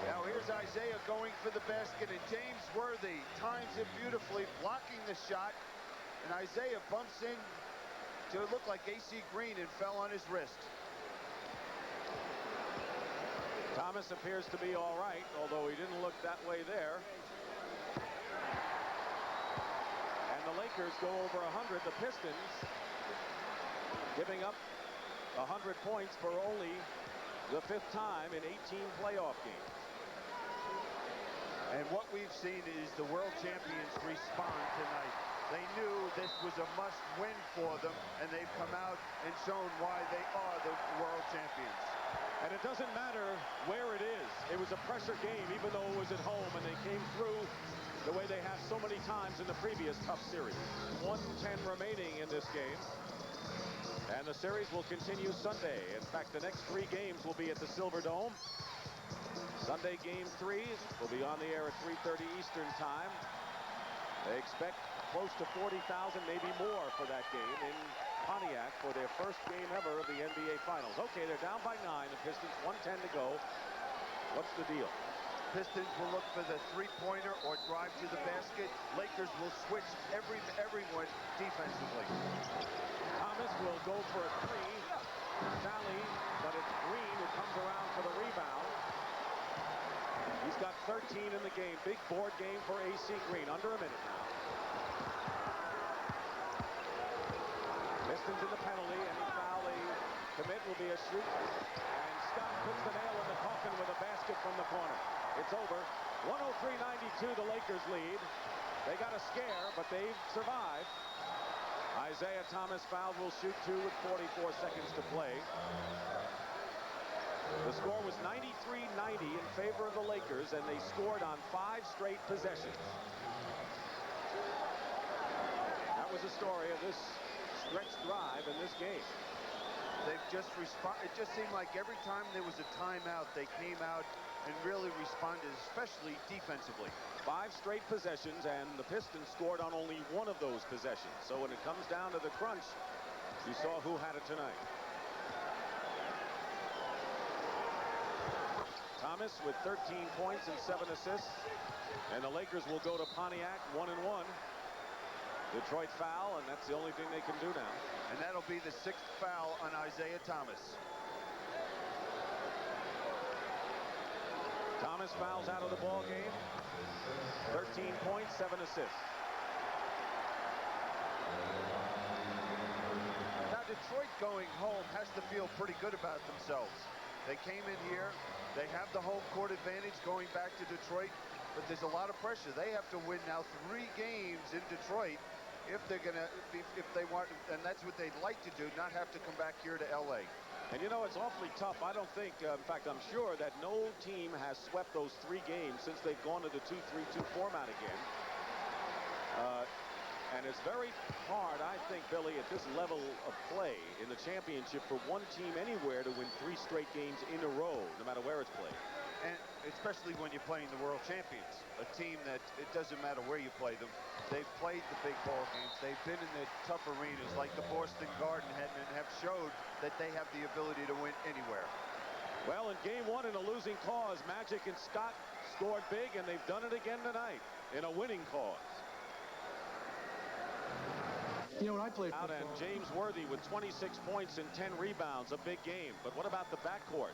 Now here's Isiah going for the basket, and James Worthy times it beautifully, blocking the shot. And Isiah bumps in to look like AC Green and fell on his wrist. Thomas appears to be all right, although he didn't look that way there. And the Lakers go over 100. The Pistons giving up 100 points for only the 5th time in 18 playoff games. And what we've seen is the world champions respond tonight. They knew this was a must-win for them, and they've come out and shown why they are the world champions. And it doesn't matter where it is. It was a pressure game, even though it was at home, and they came through the way they have so many times in the previous tough series. 1:10 remaining in this game. And the series will continue Sunday. In fact, the next 3 games will be at the Silverdome. Sunday game 3 will be on the air at 3:30 Eastern time. They expect close to 40,000, maybe more, for that game in Pontiac for their first game ever of the NBA Finals. Okay, they're down by 9. The Pistons, 1:10 to go. What's the deal? Pistons will look for the 3-pointer or drive to the basket. Lakers will switch everyone defensively. Thomas will go for a 3. Salley, but it's Green who comes around for the rebound. He's got 13 in the game. Big board game for AC Green. Under a minute now. Pistons in the penalty. Any foul they commit will be a shoot. And Scott puts the nail in the coffin with a basket from the corner. It's over. 103-92, the Lakers lead. They got a scare, but they've survived. Isiah Thomas fouled, will shoot 2 with 44 seconds to play. The score was 93-90 in favor of the Lakers, and they scored on 5 straight possessions. That was the story of this stretch drive in this game. They've just responded. It just seemed like every time there was a timeout, they came out and really responded, especially defensively. 5 straight possessions, and the Pistons scored on only 1 of those possessions. So when it comes down to the crunch, you saw who had it tonight. Thomas with 13 points and 7 assists. And the Lakers will go to Pontiac 1-1. Detroit foul, and that's the only thing they can do now. And that'll be the 6th foul on Isiah Thomas. Thomas fouls out of the ball game. 13 points, 7 assists. Now Detroit going home has to feel pretty good about themselves. They came in here. They have the home court advantage going back to Detroit, but there's a lot of pressure. They have to win now 3 games in Detroit if they're going to, if they want, and that's what they'd like to do, not have to come back here to LA. And you know, it's awfully tough. I don't think, in fact, I'm sure that no team has swept those 3 games since they've gone to the 2-3-2 format again. And it's very hard, I think, Billy, at this level of play in the championship for one team anywhere to win 3 straight games in a row, no matter where it's played. And especially when you're playing the world champions, a team that it doesn't matter where you play them. They've played the big ball games. They've been in the tough arenas like the Boston Garden and have showed that they have the ability to win anywhere. Well, in game 1 in a losing cause, Magic and Scott scored big, and they've done it again tonight in a winning cause. You know, when I played football, and James Worthy with 26 points and 10 rebounds, a big game. But what about the backcourt?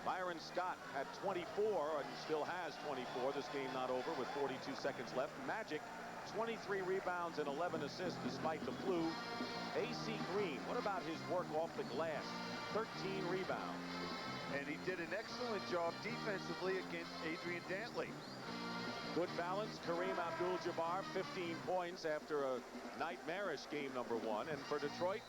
Byron Scott had 24 and still has 24. This game not over with 42 seconds left. Magic, 23 rebounds and 11 assists despite the flu. AC Green, what about his work off the glass? 13 rebounds. And he did an excellent job defensively against Adrian Dantley. Good balance. Kareem Abdul Jabbar, 15 points after a nightmarish game number 1. And for Detroit,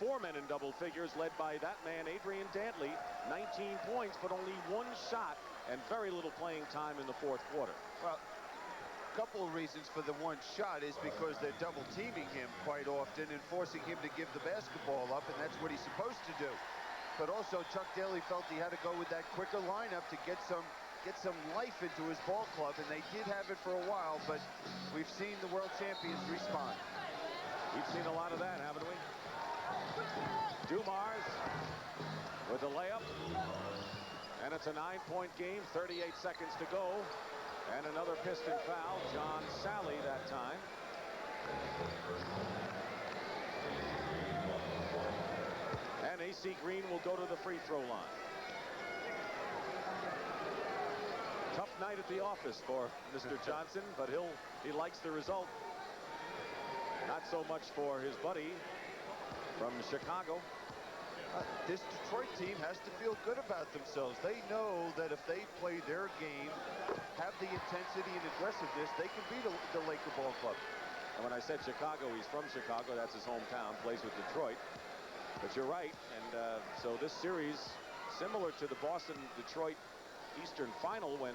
4 men in double figures led by that man, Adrian Dantley, 19 points, but only 1 shot and very little playing time in the fourth quarter. Well, a couple of reasons for the 1 shot is because they're double teaming him quite often and forcing him to give the basketball up, and that's what he's supposed to do. But also Chuck Daly felt he had to go with that quicker lineup to get some life into his ball club, and they did have it for a while, but we've seen the world champions respond. We've seen a lot of that, haven't we? Dumars with the layup, and it's a 9-point game, 38 seconds to go, and another Piston foul. John Salley that time. And AC Green will go to the free throw line. Tough night at the office for Mr. Johnson, but he likes the result. Not so much for his buddy from Chicago. This Detroit team has to feel good about themselves. They know that if they play their game, have the intensity and aggressiveness, they can beat the Laker ball club. And when I said Chicago, he's from Chicago. That's his hometown. Plays with Detroit. But you're right. And so this series, similar to the Boston-Detroit Eastern Final, when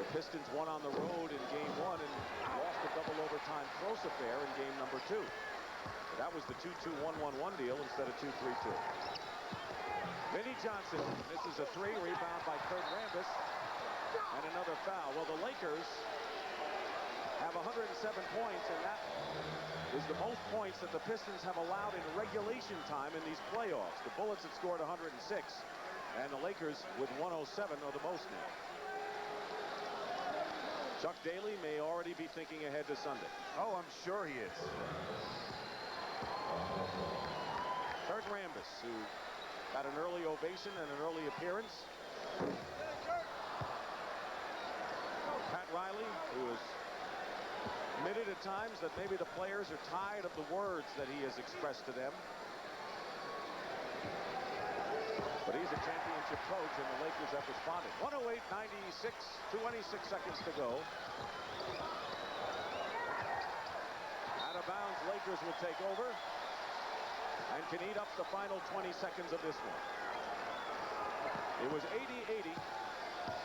the Pistons won on the road in game 1 and lost a double overtime close affair in game number 2. But that was the 2-2-1-1-1 deal instead of 2-3-2. Vinnie Johnson misses a 3, rebound by Rambis, and another foul. Well, the Lakers have 107 points, and that is the most points that the Pistons have allowed in regulation time in these playoffs. The Bullets have scored 106, and the Lakers with 107 are the most now. Chuck Daly may already be thinking ahead to Sunday. Oh, I'm sure he is. Rambis, who got an early ovation and an early appearance. Pat Riley, who has admitted at times that maybe the players are tired of the words that he has expressed to them. But he's a championship coach, and the Lakers have responded. 108-96, 26 seconds to go. Out of bounds, Lakers will take over and can eat up the final 20 seconds of this one. It was 80-80.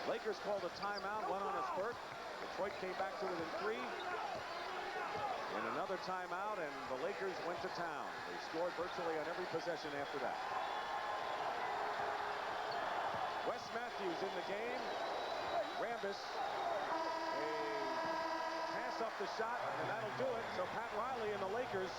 Lakers called a timeout, went on a spurt. Detroit came back to within 3. And another timeout, and the Lakers went to town. They scored virtually on every possession after that. Wes Matthews in the game. Rambis, a pass off the shot, and that'll do it. So Pat Riley and the Lakers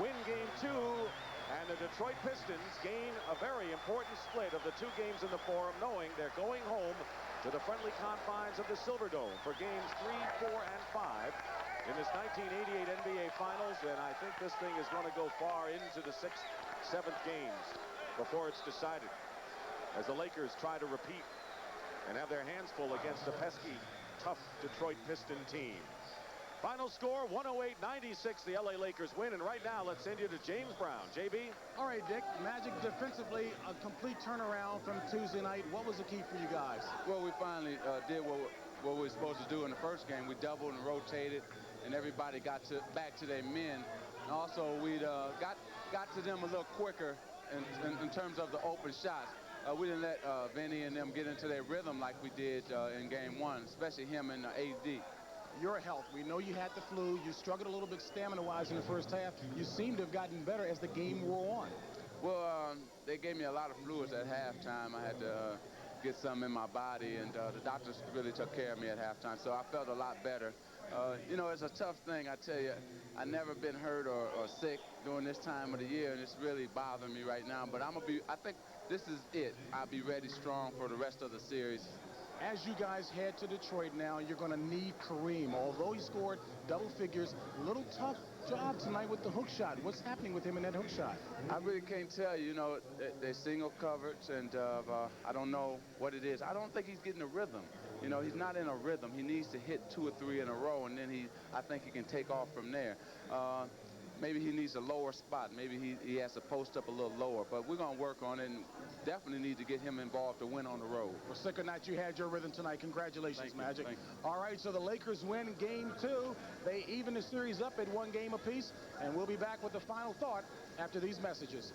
win game 2, and the Detroit Pistons gain a very important split of the 2 games in the Forum, knowing they're going home to the friendly confines of the Silverdome for games 3, 4, and 5 in this 1988 NBA Finals. And I think this thing is going to go far into the 6th, 7th games before it's decided, as the Lakers try to repeat and have their hands full against a pesky, tough Detroit Piston team. Final score, 108-96. The LA Lakers win. And right now, let's send you to James Brown. JB? All right, Dick. Magic defensively, a complete turnaround from Tuesday night. What was the key for you guys? Well, we finally did what we were supposed to do in the first game. We doubled and rotated, and everybody got back to their men. And also, we got to them a little quicker in terms of the open shots. We didn't let Vinnie and them get into their rhythm like we did in game 1, especially him and AD. Your health. We know you had the flu. You struggled a little bit stamina-wise in the first half. You seem to have gotten better as the game wore on. Well, they gave me a lot of fluids at halftime. I had to get some in my body, and the doctors really took care of me at halftime, so I felt a lot better. You know, it's a tough thing, I tell you. I've never been hurt or sick during this time of the year, and it's really bothering me right now. But I think this is it. I'll be ready strong for the rest of the series As you guys head to Detroit now, you're going to need Kareem. Although he scored double figures, a little tough job tonight with the hook shot. What's happening with him in that hook shot? I really can't tell you. You know, they're single coverage, and I don't know what it is. I don't think he's getting a rhythm. You know, he's not in a rhythm. He needs to hit 2 or 3 in a row, and then I think he can take off from there. Maybe he needs a lower spot. Maybe he has to post up a little lower. But we're going to work on it, and definitely need to get him involved to win on the road. Well, second night you had your rhythm tonight. Congratulations, Magic. Thank you. All right, so the Lakers win game 2. They even the series up at 1 game apiece, and we'll be back with the final thought after these messages.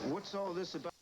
What's all this about?